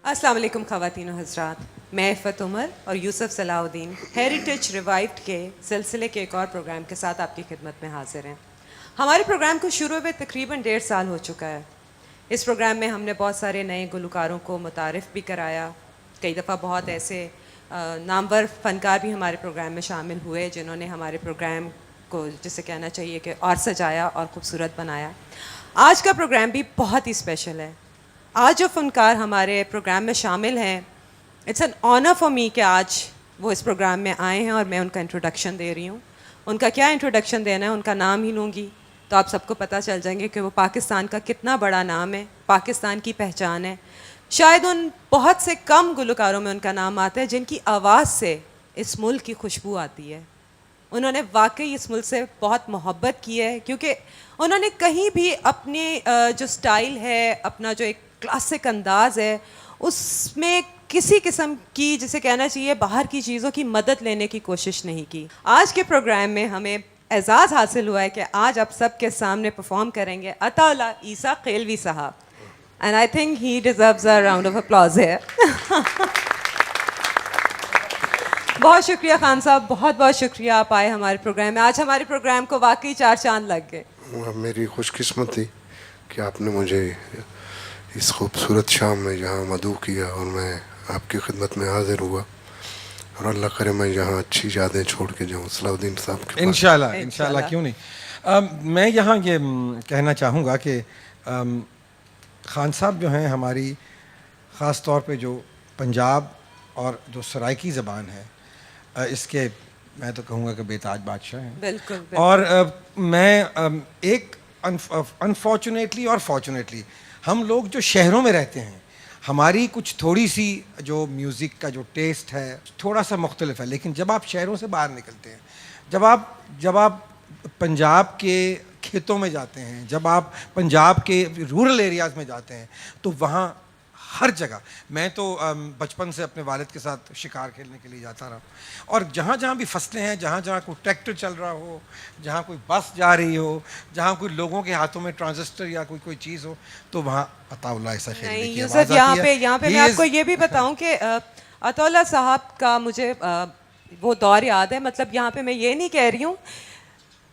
अस्सलाम वालेकुम ख़वातीन और हज़रात, मैं इफ़त उमर और यूसुफ सलाउद्दीन हेरिटेज रिवाइव्ड के सिलसिले के एक और प्रोग्राम के साथ आपकी खिदमत में हाजिर हैं। हमारे प्रोग्राम को शुरू हुए तकरीबन 1.5 साल हो चुका है। इस प्रोग्राम में हमने बहुत सारे नए गुलकारों को मुतारिफ़ भी कराया। कई दफ़ा बहुत ऐसे नामवर फ़नकार भी हमारे प्रोग्राम में शामिल हुए जिन्होंने हमारे प्रोग्राम को, जिसे कहना चाहिए कि और सजाया और ख़ूबसूरत बनाया। आज का प्रोग्राम भी बहुत ही स्पेशल है। आज जो फ़नकार हमारे प्रोग्राम में शामिल हैं, it's an honour for me कि आज वो इस प्रोग्राम में आए हैं और मैं उनका इंट्रोडक्शन दे रही हूँ। उनका क्या इंट्रोडक्शन देना है, उनका नाम ही लूँगी तो आप सबको पता चल जाएंगे कि वो पाकिस्तान का कितना बड़ा नाम है, पाकिस्तान की पहचान है। शायद उन बहुत से कम गुलकारों में उनका नाम आता है जिनकी आवाज़ से इस मुल्क की खुशबू आती है। उन्होंने वाकई इस मुल्क से बहुत मोहब्बत की है, क्योंकि उन्होंने कहीं भी अपने जो स्टाइल है, अपना जो एक क्लासिक अंदाज़ है, उसमें किसी किस्म की, जिसे कहना चाहिए, बाहर की चीज़ों की मदद लेने की कोशिश नहीं की। आज के प्रोग्राम में हमें एजाज़ हासिल हुआ है कि आज आप सब के सामने परफॉर्म करेंगे अताउल्लाह ईसा क़ेलवी साहब, and I think he deserves a round of applause है। बहुत शुक्रिया खान साहब, बहुत बहुत शुक्रिया आप आए हमारे प्रोग्राम में। आज हमारे प्रोग्राम को वाकई 4 चांद लग गए। मेरी खुशकिस्मती कि आपने मुझे इस खूबसूरत शाम में यहाँ मदऊ किया और मैं आपकी खिदमत में हाजिर हुआ, और अल्लाह करे मैं यहाँ अच्छी यादें छोड़ के जाऊँ सलाउद्दीन साहब के पास। इंशाल्लाह इंशाल्लाह, क्यों नहीं। मैं यहाँ ये कहना चाहूँगा कि खान साहब जो हैं हमारी ख़ास तौर पे जो पंजाब और जो सराइकी ज़बान है, इसके मैं तो कहूँगा कि बेताज बादशाह हैं। बिल्कुल, बिल्कुल। और मैं एक अनफॉर्चुनेटली और फॉर्चुनेटली हम लोग जो शहरों में रहते हैं, हमारी कुछ थोड़ी सी जो म्यूज़िक का जो टेस्ट है थोड़ा सा मुख्तलिफ है, लेकिन जब आप शहरों से बाहर निकलते हैं, जब आप पंजाब के खेतों में जाते हैं, जब आप पंजाब के रूरल एरियाज़ में जाते हैं, तो वहाँ हर जगह, मैं तो बचपन से अपने वालिद के साथ शिकार खेलने के लिए जाता रहा, और जहाँ जहाँ भी फसलें हैं, जहाँ जहाँ कोई ट्रैक्टर चल रहा हो, जहाँ कोई बस जा रही हो, जहाँ कोई लोगों के हाथों में ट्रांजिस्टर या कोई चीज़ हो, तो वहाँ अताउल्लाह ऐसा खेलने की आवाज़ आती है। यहाँ पे मैं आपको ये भी बताऊं कि अताउल्लाह साहब का मुझे वो दौर याद है। मतलब यहाँ पे मैं ये नहीं कह रही हूँ,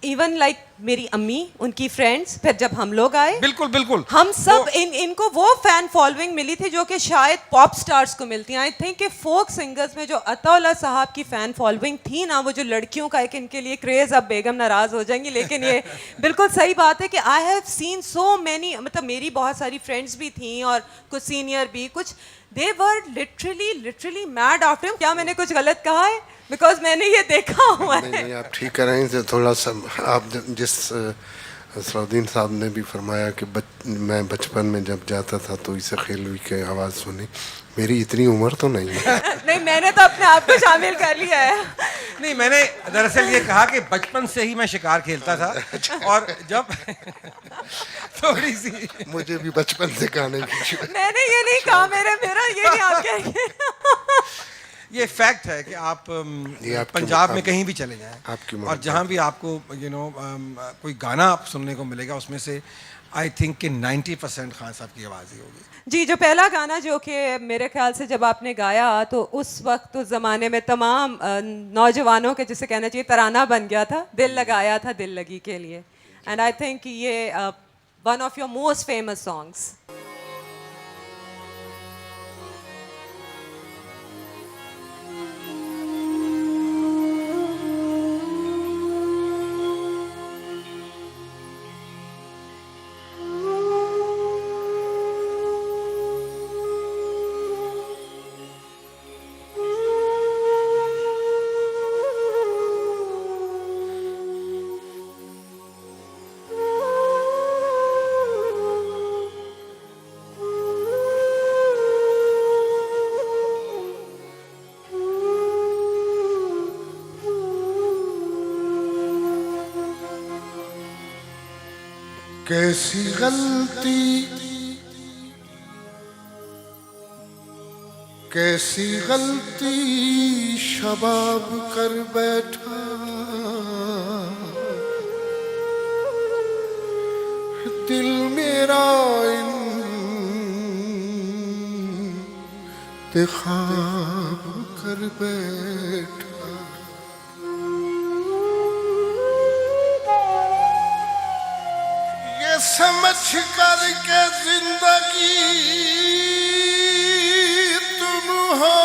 इवन लाइक मेरी अम्मी, उनकी फ्रेंड्स, फिर जब हम लोग आए, बिल्कुल बिल्कुल, हम सब इनको वो फैन फॉलोइंग मिली थी जो कि शायद पॉप स्टार्स को मिलती है। आई थिंक कि फोक सिंगर्स में जो अताउल्लाह साहब की फैन फॉलोइंग थी ना, वो जो लड़कियों का एक इनके लिए क्रेज, अब बेगम नाराज हो जाएंगी, लेकिन ये बिल्कुल सही बात है कि I have seen so many, मतलब मेरी बहुत सारी फ्रेंड्स भी थी और कुछ सीनियर भी, कुछ they were literally mad after him. क्या मैंने कुछ गलत कहा है? बिकॉज मैंने ये देखा हुआ है। नहीं, आप ठीक कर रहे हैं। थोड़ा सा आप जिस सलाउद्दीन साहब ने भी फरमाया कि मैं बचपन में जब जाता था तो इसे क़ेलवी की आवाज़ सुनी, मेरी इतनी उम्र तो नहीं है। नहीं, मैंने तो अपने आप को शामिल कर लिया है। नहीं, मैंने दरअसल ये कहा कि बचपन से ही मैं शिकार खेलता था, और जब थोड़ी सी मुझे भी बचपन से गाने की मैंने ये नहीं कहा, मेरा ये नहीं, आप कहेंगे। ये फैक्ट है कि आप पंजाब में कहीं भी चले जाएं, और जहाँ भी आपको कोई गाना आप सुनने को मिलेगा, उसमें से आई थिंक कि 90% खान साहब की आवाज़ ही होगी। जी, जो पहला गाना जो कि मेरे ख्याल से जब आपने गाया तो उस वक्त, उस ज़माने में तमाम नौजवानों के, जिसे कहना चाहिए, तराना बन गया था, दिल लगाया था दिल लगी के लिए, एंड आई थिंक ये one of your most famous songs. कैसी गलती, कैसी गलती शबाब कर बैठा, दिल मेरा इन इंतखाब कर बैठा। ये समझ कर के जिंदगी तुम हो,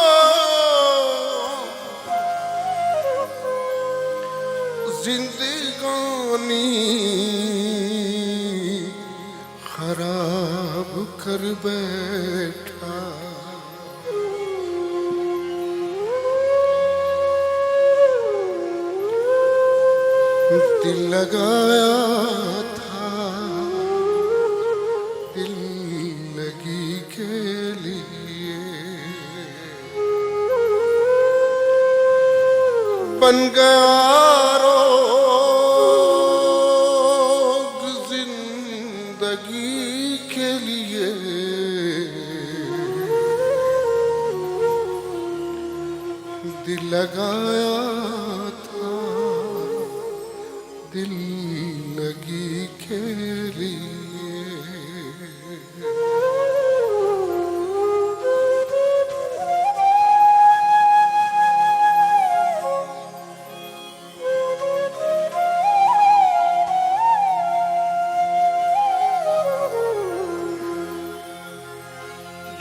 जिंदगानी खराब कर बैठा। दिल लगाया था दिल लगी के लिए, बन गया रोग जिंदगी के लिए। दिल लगाया था दिल लगी के लिए।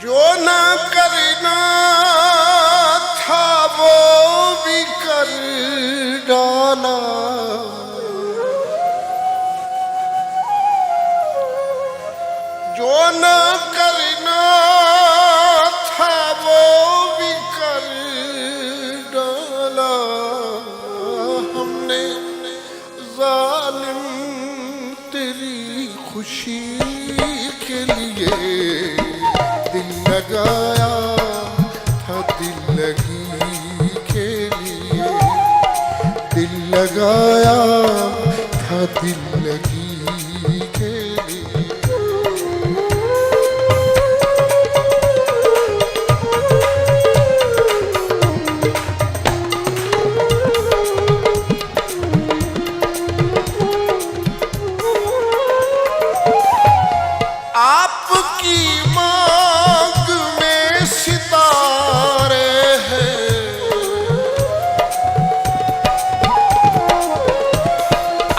जो ना करना था वो भी कर डाला, जो ना करना था वो भी कर डाला। हमने जालिम तेरी खुशी के लिए दिल लगाया था दिल लगी के लिए। दिल लगाया था दिल लगी के लिए। आपकी मांग में सितारे हैं,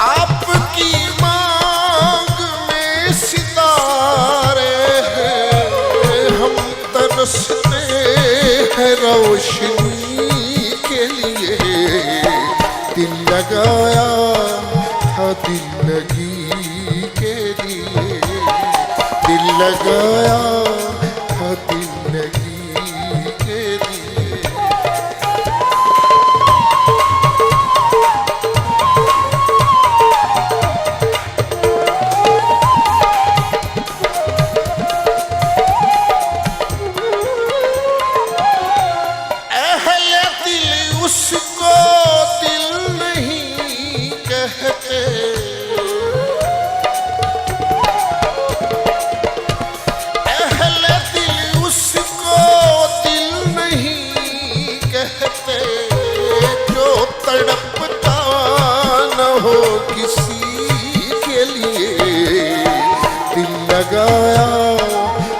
आपकी मांग में सितारे हैं। हम तरसते हैं रोशनी के लिए। दिल लगाया था दिल लगी के लिए। दिल लगाया था दिल लगी के लिए। अहले दिल उसको दिल नहीं कहते, अहले दिल उसको दिल नहीं कहते। जो तड़पता न हो किसी के लिए। दिल लगाया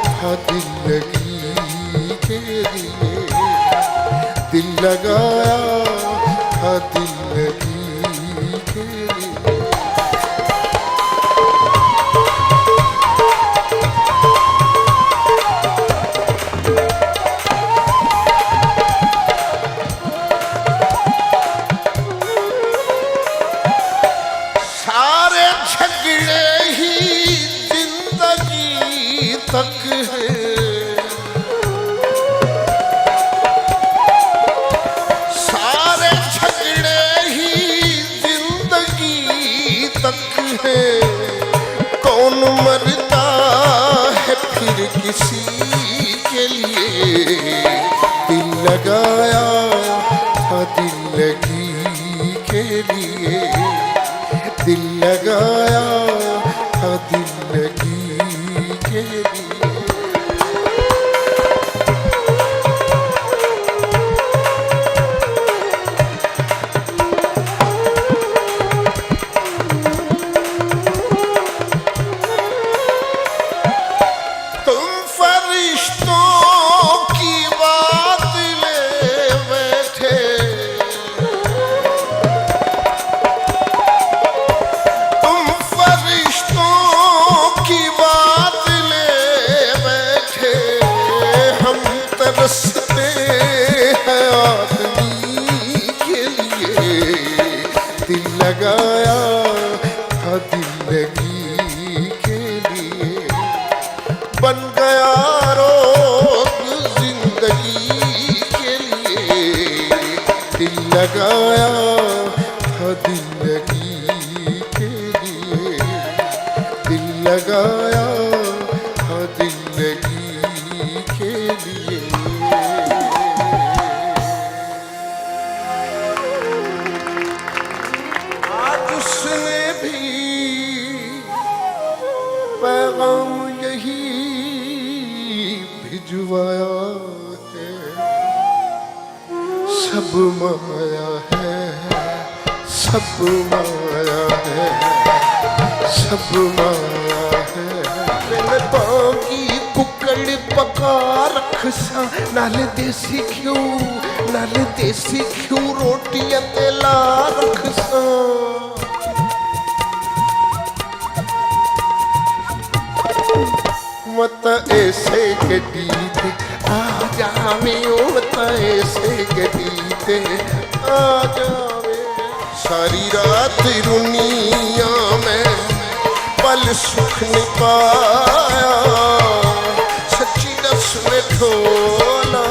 था दिल लगी के लिए। दिल लगाया था दिल लगी के लिए। सारे झगड़े ही जिंदगी तक है, सारे झगड़े ही जिंदगी तक है। कौन मरता है फिर किसी के लिए। दिल लगाया था दिल लगी के लिए। दिल लगाया था दिल लगी के लिए। तुम फरिश्तों की बात तरसते हैं आदमी के लिए, दिल लगाया था दिल लगी के लिए, बन गया रोग जिंदगी के लिए, दिल लगाया था दिल लगी के लिए, दिल लगाया था दिल लगी के लिए। आज उसने भी पैगाम यही भिजवाया है, सब माया है, सब माया है, सब माया है। मैंने बाकी कुकड़ पका रख सा, नाले देसी घ्यू रोटियां तेला रख सा। मत ऐसे गड्डी थे आ जावे, मत ऐसे गड्डी थे आ जावे। सारी रात रुनिया में पल सुख नहीं पाया, सच्ची दस में ढोला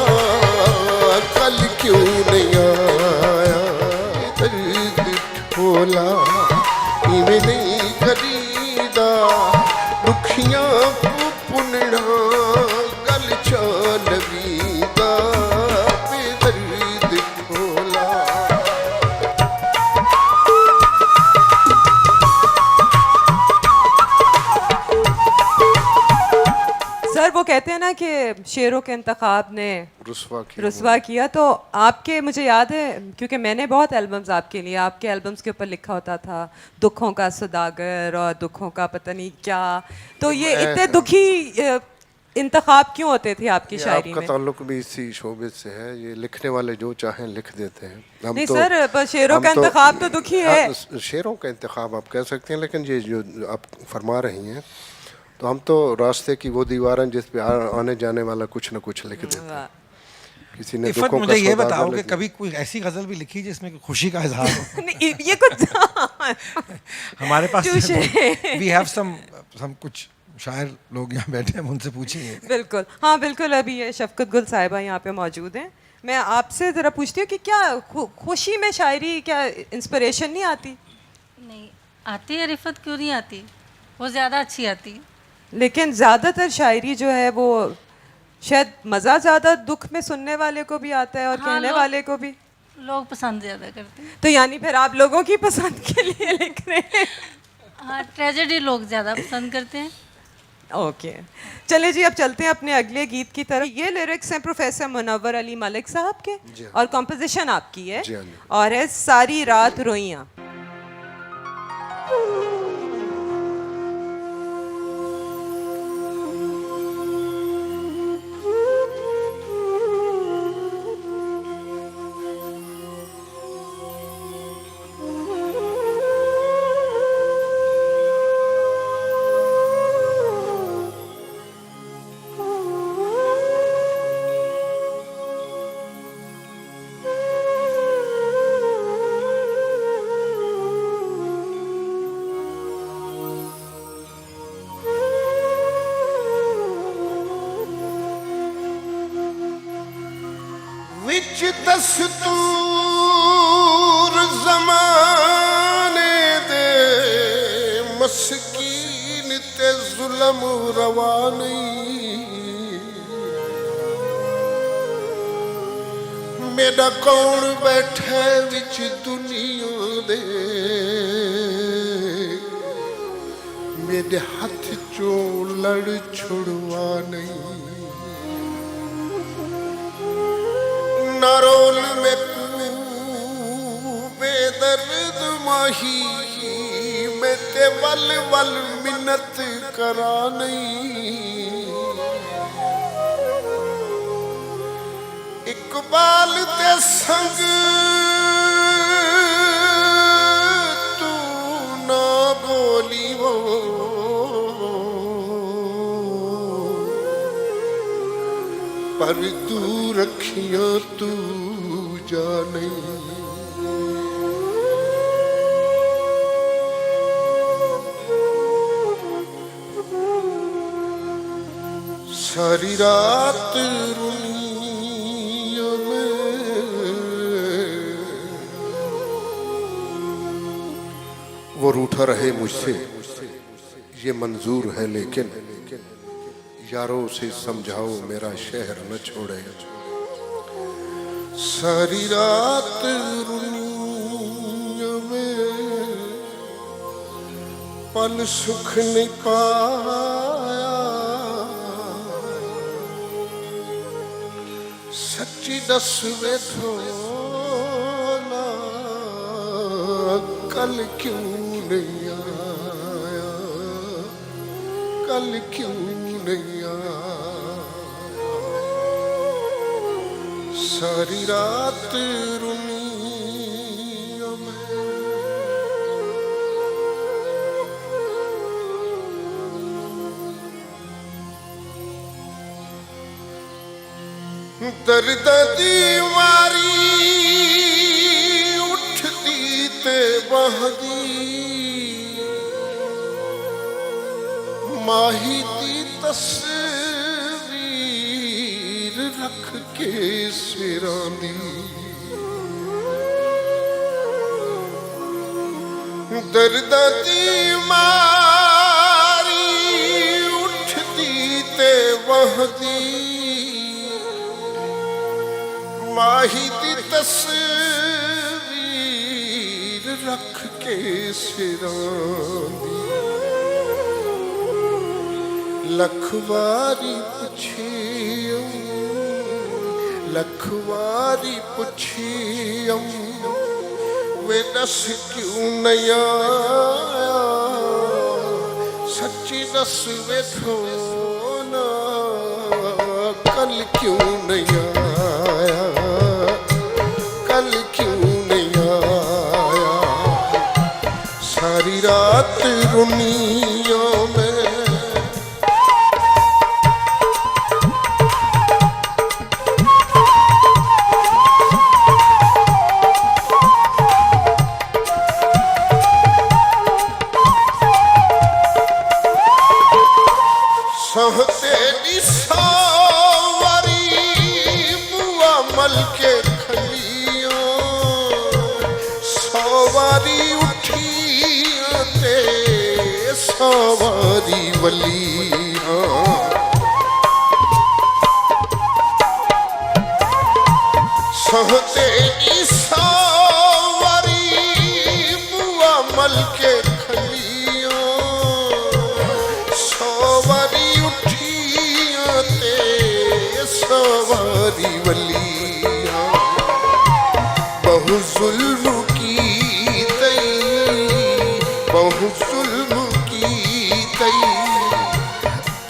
कल क्यों नहीं आया। दर्द ढोला इवें नहीं खरीदा, दुखियां पुनना गल चालवीदा, बेदर्द ढोला। सर वो कहते हैं ना कि शेरों के इंतखाब ने रुस्वा किया, तो आपके मुझे याद है क्योंकि मैंने बहुत एल्बम्स आपके लिए, आपके एल्बम्स के ऊपर लिखा होता था दुखों का सौदागर और दुखों का पता नहीं क्या, तो ये इतने दुखी इंतखाब क्यों होते थे आपकी शायरी आपका में? ताल्लुक भी इसी शोबे से है, ये लिखने वाले जो चाहें लिख देते हैं। नहीं सर, पर शेरों का इंतखाब तो दुखी है। शेरों का इंतखाब आप कह सकते हैं, लेकिन ये जो आप फरमा रही हैं तो हम तो रास्ते की वो दीवार हैं जिस पे आने जाने वाला कुछ न कुछ लिख देते हैं। किसी ने इफ़त, दुखों मुझे का ये सौदागर बताओ कि लिख कभी कोई ऐसी गजल भी लिखी जिसमें खुशी का इजहार हो? नहीं, ये कुछ हमारे पास चूशे। वी हैव सम कुछ शायर लोग यहाँ बैठे हैं, उनसे पूछेंगे। बिल्कुल, हाँ बिल्कुल। अभी ये शफकत गुल साहिबा यहाँ पे मौजूद हैं। मैं आपसे ज़रा पूछती हूँ कि क्या खुशी में शायरी, क्या इंस्पिरेशन नहीं आती? नहीं आती है रिफत, क्यों नहीं आती, वो ज़्यादा अच्छी आती। लेकिन ज़्यादातर शायरी जो है वो शायद मज़ा ज़्यादा दुख में सुनने वाले को भी आता है और हाँ, कहने वाले को भी। लोग पसंद ज़्यादा करते हैं। तो यानी फिर आप लोगों की पसंद के लिए लिख रहे हैं? हाँ, ट्रेजेडी लोग ज़्यादा पसंद करते हैं। ओके, चलिए जी, अब चलते हैं अपने अगले गीत की तरफ। ये लिरिक्स हैं प्रोफेसर मुनव्वर अली मलिक साहब के और कंपोजिशन आपकी है और है सारी रात रोइयां। विच दस्तूर ज़माने दे मस्कीन ते जुल्म रवा नहीं। मेरा कौन बैठे विच दुनिया दे, मेरे हाथ चो लड़ छुड़वा नहीं। नारोल में बेदर्द माही में ते वल वल मिन्नत करा नहीं। इकबाल ते संग तू ना बोली वो, पर तू रखियां तू जाने सारी रात रुनिया में वो रूठा रहे मुझसे ये मंजूर है लेकिन यारों से समझाओ मेरा शहर न छोड़े सारी रात रुनिया में पल सुख नहीं पाया सच्ची दस वे थोला कल क्यों नहीं आया कल क्यों नहीं आया सारी रात रुनिया में दर्द दीवारी उठती ते बहदी माही दी तस्वीर रख के सिरां दी दर्द दीवारी उठती ते बहदी माही दी तस्वीर रख के सिरां दी लखवारी पुछियम वे दस क्यों नहीं आया सच्ची दस वे थोना कल क्यों नहीं आया कल क्यों नहीं आया सारी रात रुनिया में सहते निसावरी बुआ मल के खलियों सवारी उठियां ते सवारी वलियां सहते निसावरी बुआ मल के खलियों सवारी सवारी वलिया बहु जुल्म की तई बहु जुल्म की तई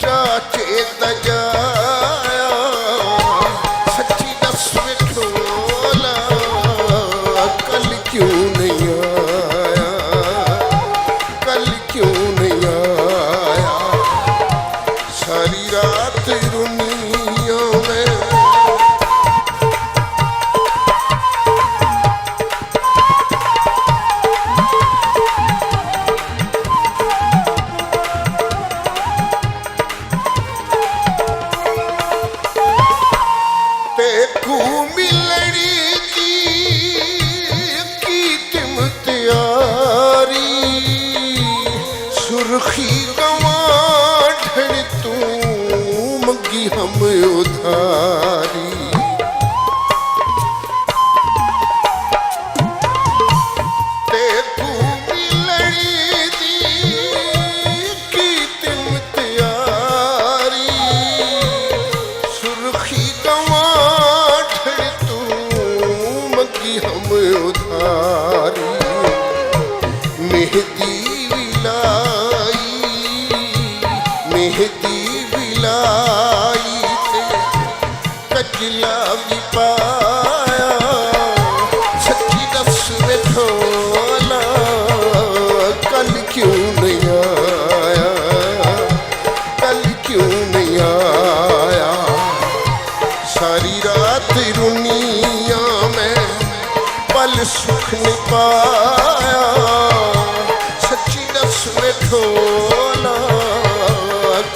चाचे तजाया सच्ची दस में ठोला कल क्यों नहीं आया कल क्यों नहीं आया सारी रात रुनिया में तेकू मिलनी की तिम तैयारी सुर्खी गवाढ़ तू मगी हम उधारी तेकू मिलनी की तिम तैयारी सुर्खी गवाढ़ तू मगी हम उधारी मेहदी विलाई ते कजला भी पाया सच्ची दस वे थोला कल क्यों नहीं आया कल क्यों नहीं आया सारी रात रुनिया में पल सुख नहीं पाया, सच्ची दस में ढोला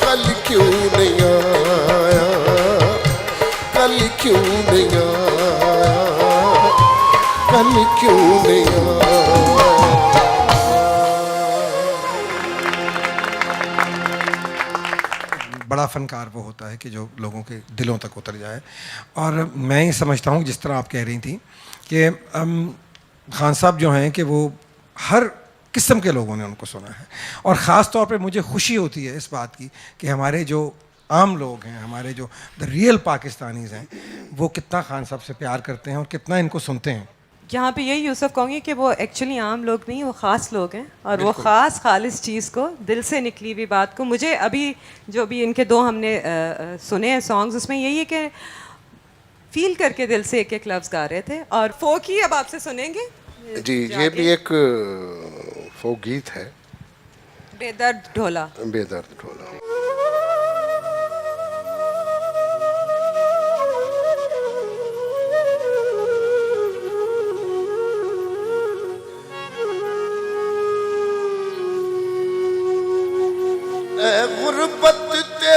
कल क्यों नहीं आया, कल क्यों नहीं आया, कल क्यों नहीं आया। बड़ा फनकार वो होता है कि जो लोगों के दिलों तक उतर जाए। और मैं ये समझता हूँ जिस तरह आप कह रही थी कि खान साहब जो हैं कि वो हर किस्म के लोगों ने उनको सुना है, और ख़ास तौर पे मुझे खुशी होती है इस बात की कि हमारे जो आम लोग हैं, हमारे जो द रियल पाकिस्तानीज़ हैं, वो कितना खान साहब से प्यार करते हैं और कितना इनको सुनते हैं। यहाँ पे यही यूसुफ कहूँगी कि वो एक्चुअली आम लोग नहीं, वो ख़ास लोग हैं, और वो ख़ास खालिस चीज़ को, दिल से निकली हुई बात को, मुझे अभी जो भी इनके दो हमने सुने हैं सॉन्ग्स, उसमें यही है कि फील करके दिल से एक एक लफ्ज़ गा रहे थे। और फोक ही अब आपसे सुनेंगे जी, ये भी एक फोक गीत है, बेदर्द ढोला। बेदर्द ढोला। गुरबत ते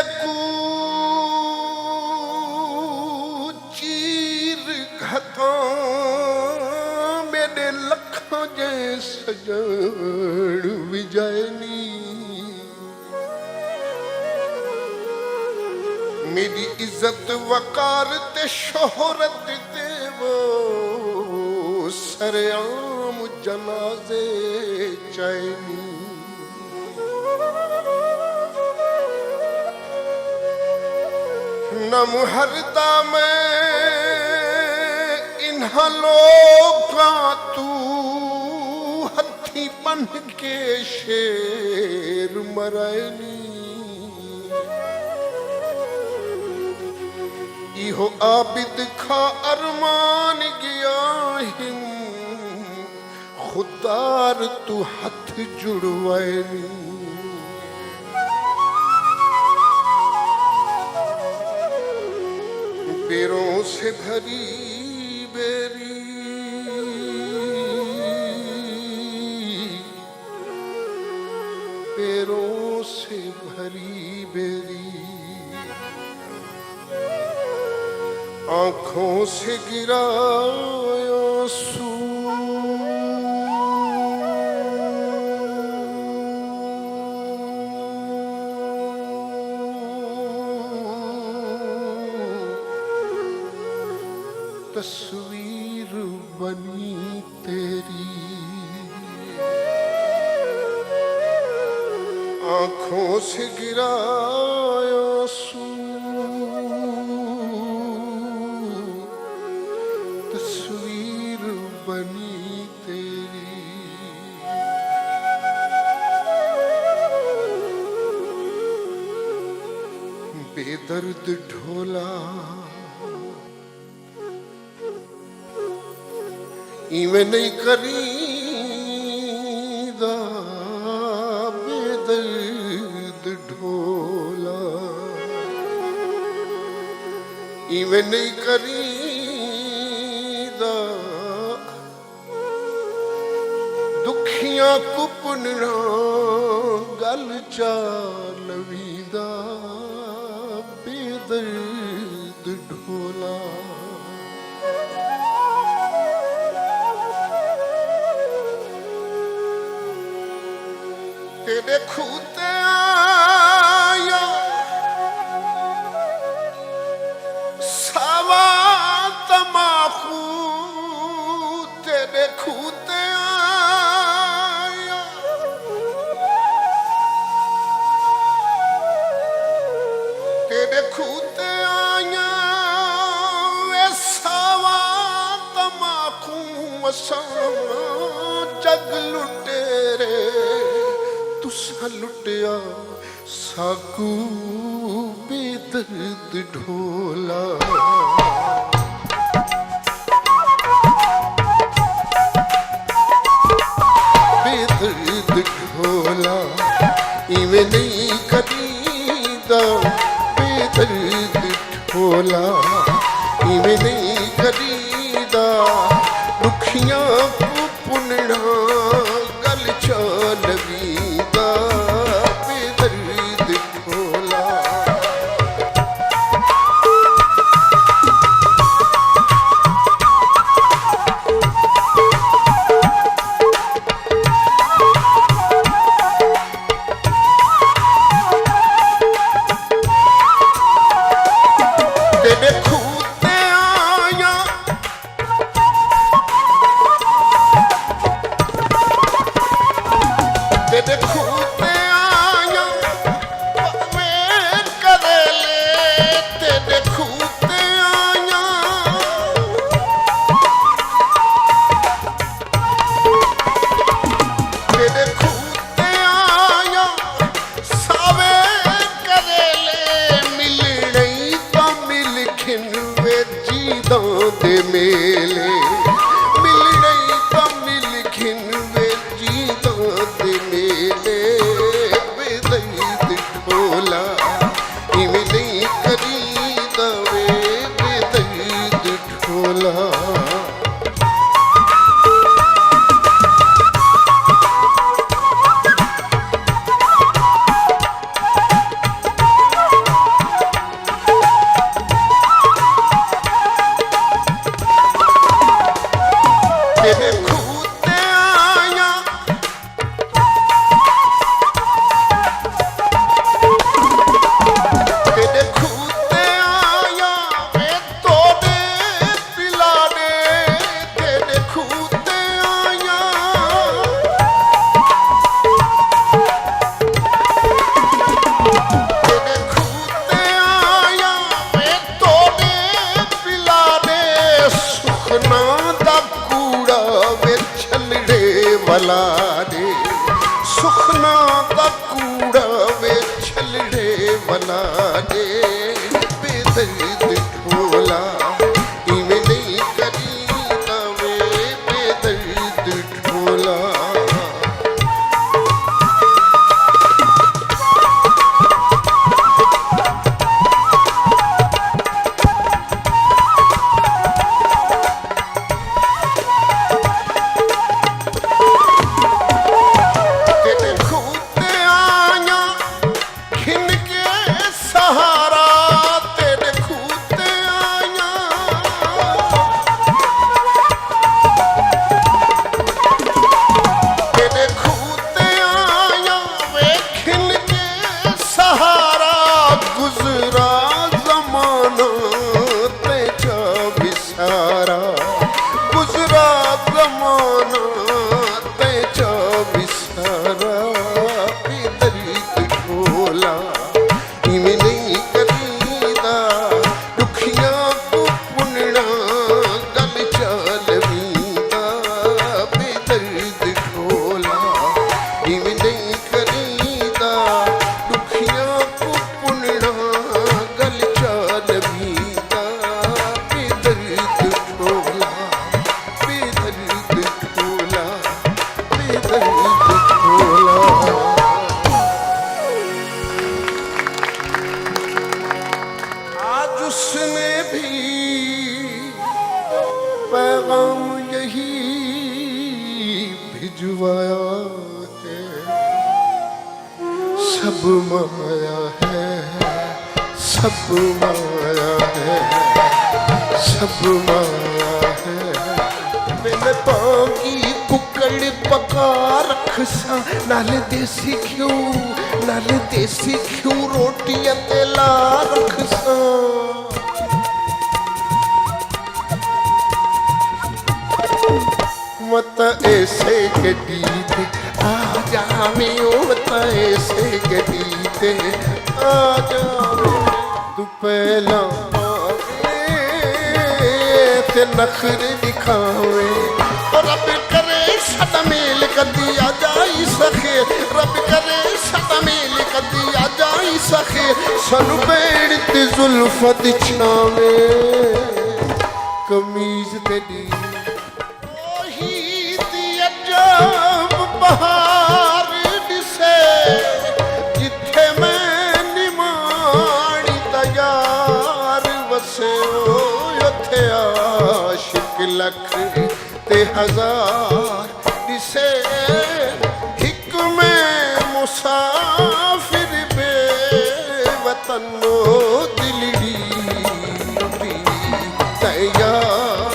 चीर घता मेरे लखों जे सजन विजयनी, मेरी इज्जत वकार ते शोहरत ते वो सरेआम जनाजे चैनी। न मुहरदा में इन्हां लोगा तू हथी बन के शेर मरैनी, इहो आबिद खा अरमान गया हिम खुदार तू हथ जुड़वैनी। पैरों से भरी बेरी पैरों से भरी बेरी, आंखों से गिरा आंसू, तस्वीर बनी तेरी, आंखों से गिरा आंसू, तस्वीर बनी तेरी। बेदर्द ढोला इवें नहीं करीदा, बेदर्द ढोला इवें नहीं करीदा, दुखियां कुपना गल चालवीदा, बेदर्द ढोला। तेरे खूते आया सावा तमाखू, तेरे खूते आया तेरे खूते आया वे सावा तमाखू, असा जग लुटेरे तुसा लुटिया साकू, बेदर्द ढोला। बेदर्द ढोला इवें नहीं करीदा, बेदर्द ढोला इवें नहीं करीदा दुखियां को पुनना गल चलवीदा बेदर्द ढोला तेरे खूते आया तेरे खूते आया मैं करे ले तेरे खूते आया तेरे खूते आया सावे करे ले मिलने तो मिल खिनवे जीदा दे मेले मिलने तो मिल खिनवे जीदा दे मेले बेदर्द ढोला इवें नहीं करीदा वे बेदर्द ढोला तेरे खूते आया तेरे खूते आया वे तोड़े पिलाने तेरे खूते आया तेरे खूते आया वे तोड़े पिलाने सुखना दा कूड़ा वे छलड़े वाला रे सुखना दा कूड़ा वे छलड़े वाला रे बेदर्द ढोला इवें नहीं करीदा वे बेदर्द ढोला तेरे खूते आया खिन के सहारा तेरे खूते आया तेरे खूते आया वे खिन के सहारा गुजरा जमाना ते जा बिसारा गुजरा जमाना ते जा बिसारा बेदर्द ढोला इवें नहीं करीदा दुखियां को पुनना गल चलवीदा बेदर्द ढोला इवें नहीं करीदा दुखियां को पुनना गल चलवीदा बेदर्द ढोला बेदर्द ढोला बेदर्द ढोला आज उसने भी पैगाम यही भिजवाया है सब माया है सब माया है सब माया है मैंने पागी कुकड़ पका रख सा नाले देसी घ्यू रोटियां ते ला रख सा मत ऐसे गड्डी ते आ जावे ओ मत ऐसे गड्डी ते आ जावे तू पहला ते नखरे दिखावे और रब करे सदा मेल कदी आ जाई सखे रब करे सदा मेल कदी आ जाई सखे सानू पेड़ ते जुल्फत छावे कमीज तेरी जब बहार दिसे जिथे मैं निमाणी तैयार वसे थे आशिक लख ते हजार दिसे हिक में मुसाफिर बे वतन दिलड़ी भी तैयार।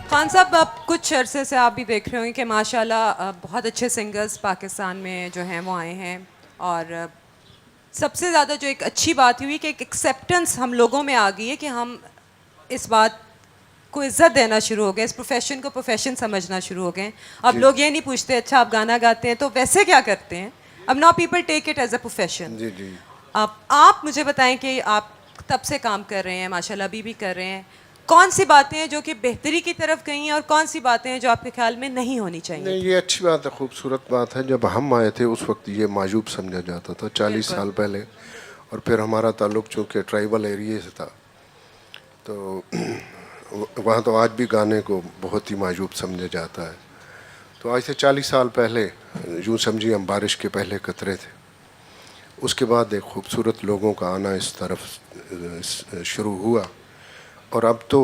खान साहब, अब कुछ अरसे से आप भी देख रहे होंगे कि माशाल्लाह बहुत अच्छे सिंगर्स पाकिस्तान में जो हैं वो आए हैं, और सबसे ज़्यादा जो एक अच्छी बात हुई कि एक एक्सेप्टेंस हम लोगों में आ गई है कि हम इस बात को इज़्ज़त देना शुरू हो गए, इस प्रोफेशन को प्रोफेशन समझना शुरू हो गए। अब लोग ये नहीं पूछते अच्छा आप गाना गाते हैं तो वैसे क्या करते हैं, अब now people take it as a profession. जी जी। अब आप मुझे बताएं कि आप तब से काम कर रहे हैं, माशाल्लाह अभी भी कर रहे हैं, कौन सी बातें हैं जो कि बेहतरी की तरफ गई हैं और कौन सी बातें हैं जो आपके ख्याल में नहीं होनी चाहिए? नहीं, ये अच्छी बात है, खूबसूरत बात है। जब हम आए थे उस वक्त ये मायूब समझा जाता था, 40 साल पहले। और फिर हमारा ताल्लुक़ चूँकि ट्राइबल एरिए से था तो वहाँ तो आज भी गाने को बहुत ही मायूब समझा जाता है। तो आज से 40 साल पहले यूँ समझिए हम बारिश के पहले कतरे थे। उसके बाद एक खूबसूरत लोगों का आना इस तरफ शुरू हुआ, और अब तो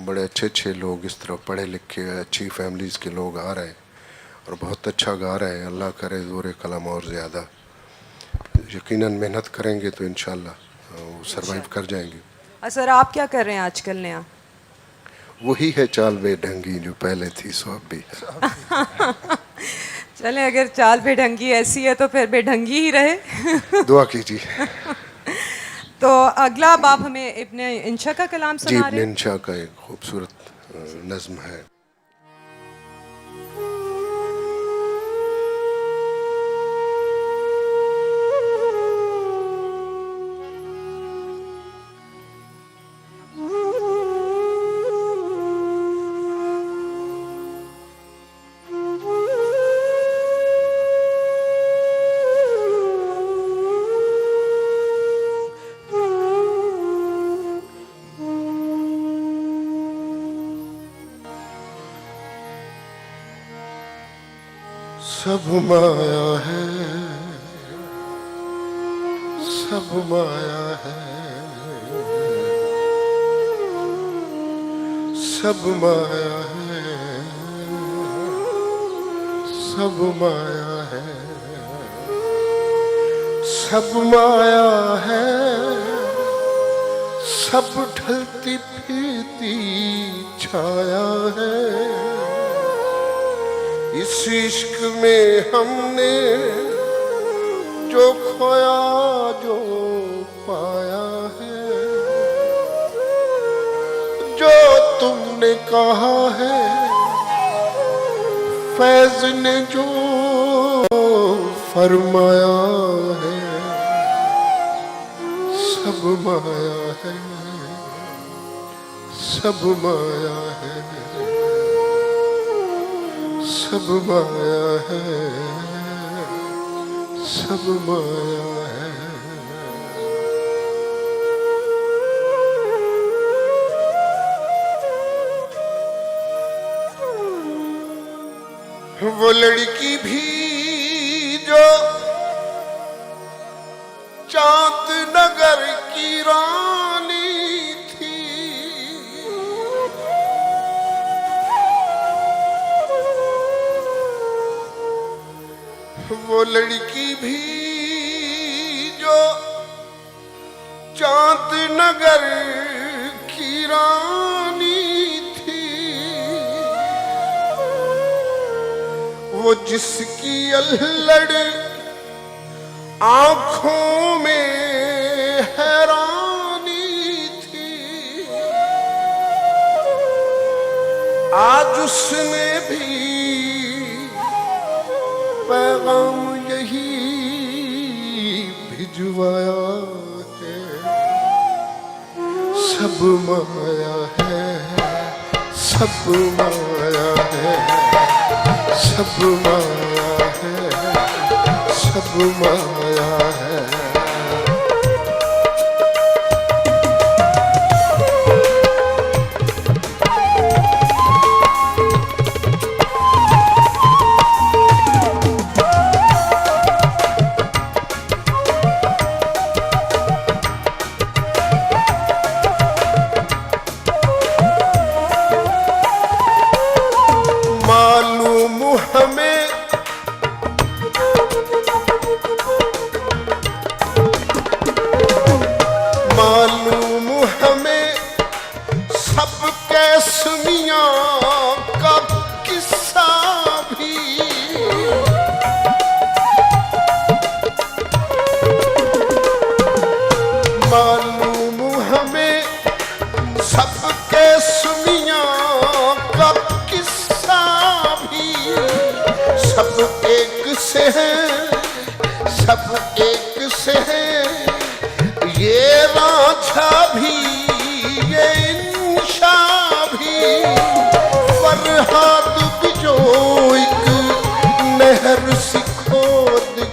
बड़े अच्छे अच्छे लोग इस तरफ पढ़े लिखे अच्छी फैमिलीज़ के लोग आ रहे हैं और बहुत अच्छा गा रहे हैं। अल्लाह करे ज़ोर कलम और ज़्यादा, यकीनन मेहनत करेंगे तो इंशाल्लाह वो सरवाइव कर जाएंगे। सर आप क्या कर रहे हैं आजकल नया? वही है चाल बेढंगी जो पहले थी सो अब भी है। चलें, अगर चाल बेढंगी ऐसी है तो फिर बेढंगी ही रहे। दुआ कीजिए। तो अगला अब आप हमें इब्ने इंशा का कलाम जी, सुना रहे इब्ने हैं। इंशा का एक खूबसूरत नज़्म है। सब माया है, सब माया है, सब माया है, सब माया है, सब माया है, सब ढलती फिरती छाया है। इस इश्क में हमने जो खोया जो पाया है, जो तुमने कहा है फैज ने जो फरमाया है, सब माया है, सब माया है, सब माया है, सब माया है। वो लड़की भी जो चांद नगर की रानी थी, वो लड़की भी जो चांद नगर की रानी थी, वो जिसकी अल्लड़ आंखों में हैरानी थी, आज उसने भी पैगाम यही भिजवाया है। सब माया है, सब माया है, सब माया है, सब माया है।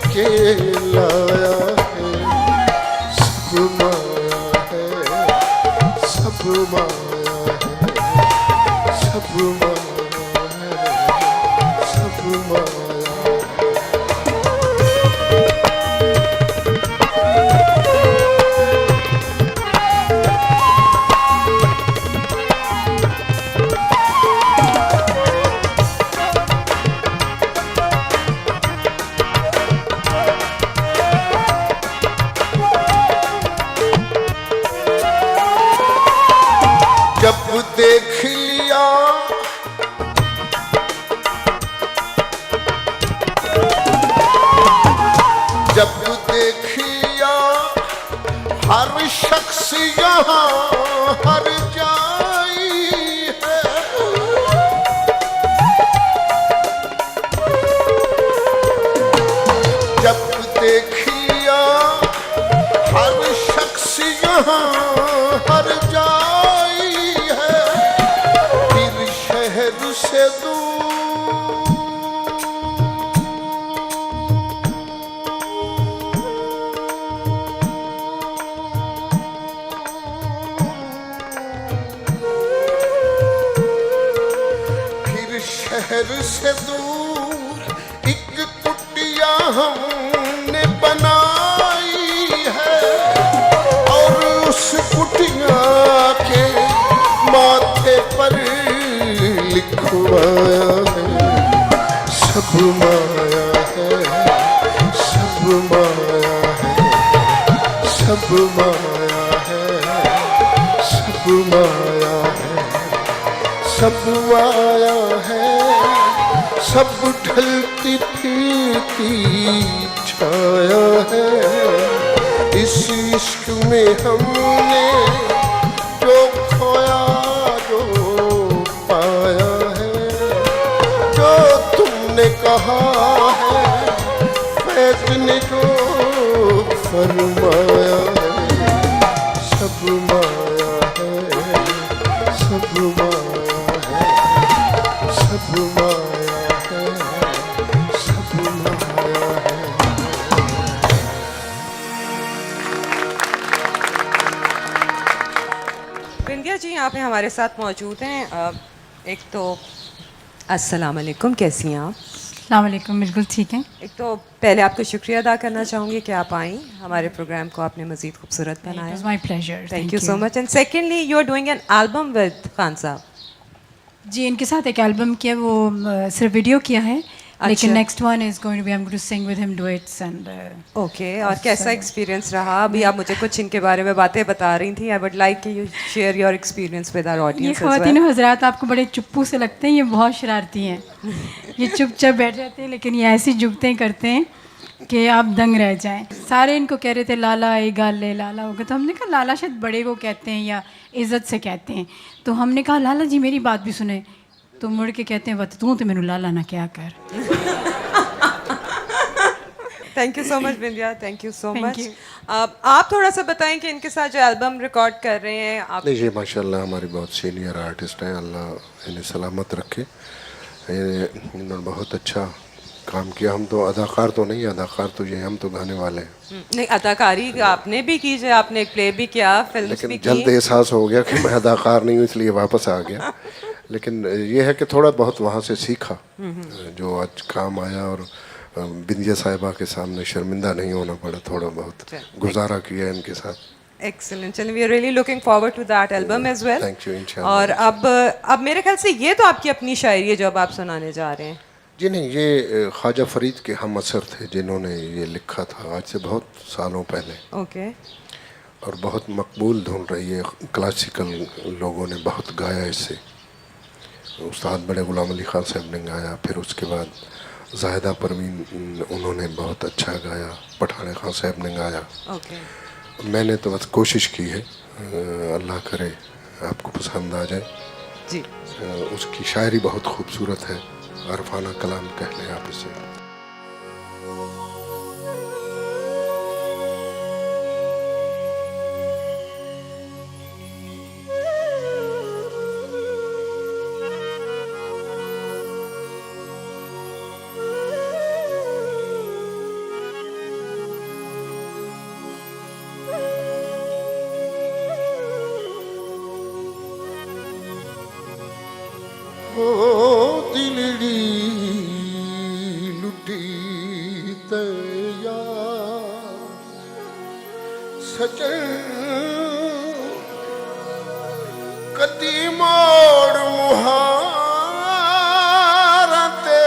के लाया है, सब माया है, सब माया है, सब माया है, सब माया। जब देख लिया जब देख लिया हर शख्स यहाँ हर जाई है, जब देख लिया हर शख्स यहाँ हर जाई है, फिर शहर से दूर फिर शहर से दूर एक कुटिया हमने बनाई है, और उस कुटिया के माथे पर लिखवाया है, सब माया है, सब माया है, सब माया है, सब माया है, सब माया है, सब ढलती फीकी छाया है। इस इश्क में हमने जो खोया जो पाया है, जो तुमने कहा है फैज ने जो फरमाया है, सब माया है, सब माया है, सब माया है, सब माया है। बिंदिया जी यहाँ पे हमारे साथ मौजूद हैं। एक तो अस्सलाम वालेकुम, कैसी हैं आप? अस्सलाम वालेकुम, बिल्कुल ठीक है। एक तो पहले आपको शुक्रिया अदा करना चाहूँगी कि आप आई, हमारे प्रोग्राम को आपने मज़ीद खूबसूरत इट बनाया। Was my pleasure. Thank you so much. And secondly you are doing an album with Khan sahab. जी, इनके साथ एक एल्बम किया, वो सिर्फ वीडियो किया है, लेकिन अच्छा। Next one is going to be, I am going to sing with him duets and okay, और कैसा एक्सपीरियंस रहा? अभी आप मुझे कुछ इनके बारे में बातें बता रही थी। आई वुड लाइक कि you share your experience with our ये ऑडियंस एज ख़वातीन वेल। हज़रात आपको बड़े चुप्पू से लगते हैं, ये बहुत शरारती हैं। ये चुपचाप बैठ जाते हैं, लेकिन ये ऐसी जुगतें करते हैं कि आप दंग रह जाएं। सारे इनको कह रहे थे लाला ए गाले लाला होगा, तो हमने कहा लाला शायद बड़े को कहते हैं या इज़्ज़त से कहते हैं, तो हमने कहा लाला जी मेरी बात भी सुने, तो मुड़ के कहते हैं बत तू तो मैनू लाला ना क्या कर। Thank you so much Bindiya, thank you so Thank much. you. आप थोड़ा सा बताएं कि इनके साथ जो एल्बम रिकॉर्ड कर रहे हैं आप। नहीं, ये माशाल्लाह हमारी बहुत सीनियर आर्टिस्ट हैं, अल्लाह इन्हें सलामत रखे। इन्होंने बहुत अच्छा काम किया। हम तो अदाकार तो नहीं, अदाकार तो ये, हम तो गाने वाले हैं। नहीं, अदाकारी आपने भी की, जो आपने एक प्ले भी किया, फिल्म भी लेकिन की। जल्द एहसास हो गया कि मैं अदाकार नहीं हूँ, इसलिए वापस आ गया। लेकिन ये है कि थोड़ा बहुत वहाँ से सीखा जो आज काम आया, और बिंदिया साहिबा के सामने शर्मिंदा नहीं होना पड़ा, थोड़ा बहुत गुजारा किया इनके साथ। एक्सीलेंट, चलिए we are really looking forward to that album as well. Thank you, इंशाल्लाह। और अब मेरे ख्याल से ये तो आपकी अपनी शायरी है जो अब आप सुनाने जा रहे हैं। जी नहीं, ये ख्वाजा फरीद के हम असर थे जिन्होंने ये लिखा था आज से बहुत सालों पहले, ओके। और बहुत मकबूल धुन रही है। क्लासिकल लोगों ने बहुत गाया इसे। उस्ताद बड़े गुलाम अली खान साहब ने गाया, फिर उसके बाद जाहिदा परवीन उन्होंने बहुत अच्छा गाया, पठान खान साहब ने गाया। ओके, मैंने तो बस कोशिश की है, अल्लाह करे आपको पसंद आ जाए। जी। उसकी शायरी बहुत खूबसूरत है, अरफाना कलाम कह लें आप इसे। हो दिलड़ी लुटी तैया सजन कदी मोड़ मुहारा ते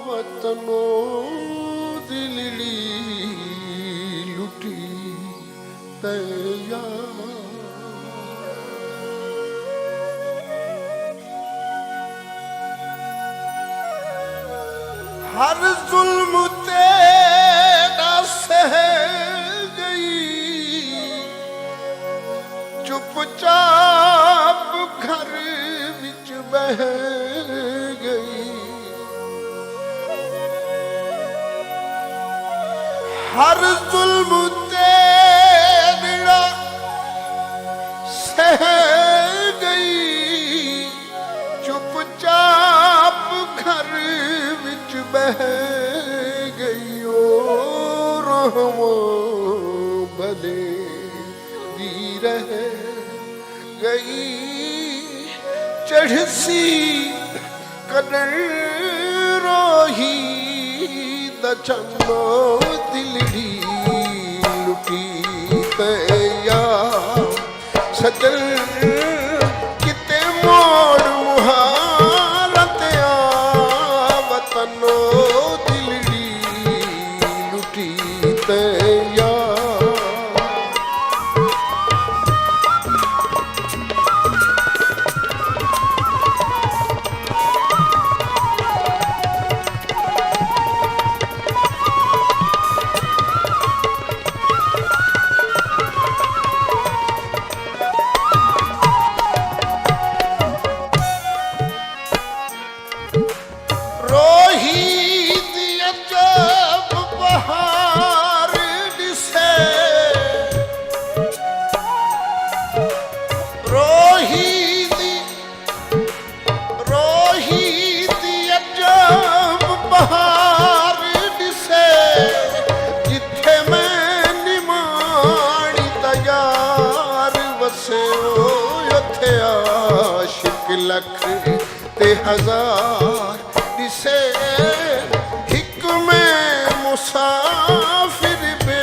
वतनो दिलड़ी लुटी तैया हर जुल्म तेरा सह गई चुपचाप घर विच बह गई हर जुल्म तेरा सह गई चुपचाप घर विच बह गई ओ रहमो भले दी रह गई चढ़सी कदर रोही दचनो दिलड़ी लुटी तैया सजन किते मोड़ मुहारत वतनो दिलड़ी लुटी तैया लख ते हजार दिसे हिक में मुसाफिर बे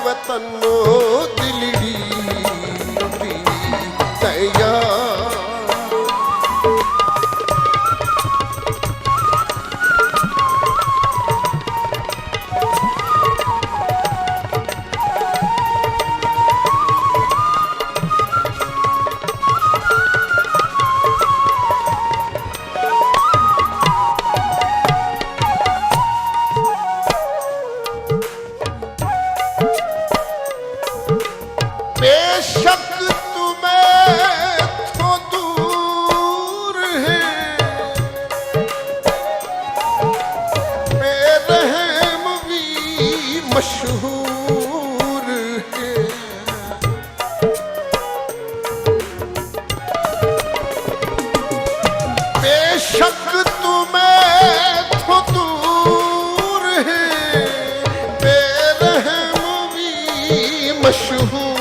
वतनो दिलड़ी लुटी तैया बेशक तुम्हें तो दूर है बेरहम भी मशहूर है बेशक तुम्हें तो दूर है बेरहम भी मशहूर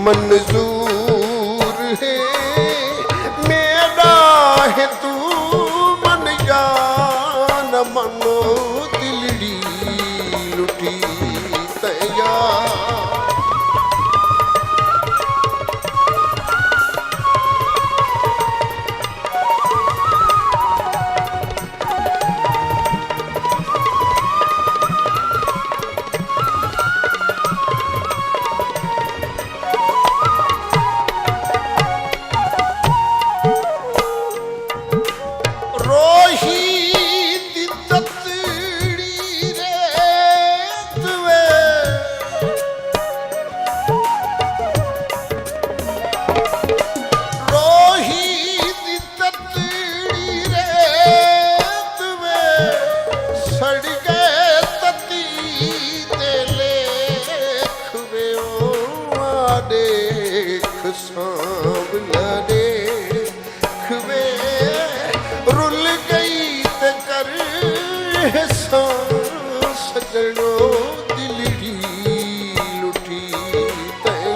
मंजूर है मेरा है तू मन या न मनो दिलड़ी लुटी तैया सजनो दिलड़ी लुटी ते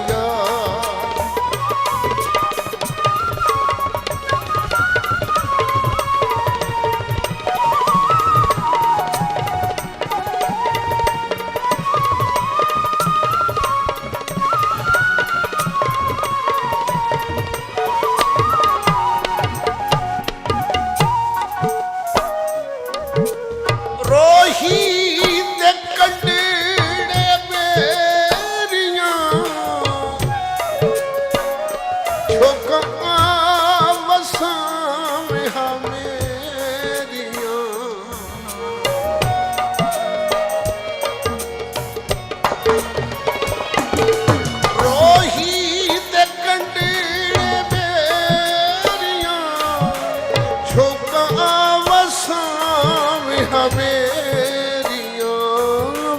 ਅੱਖਾਂ ਮੇਰੀਆਂ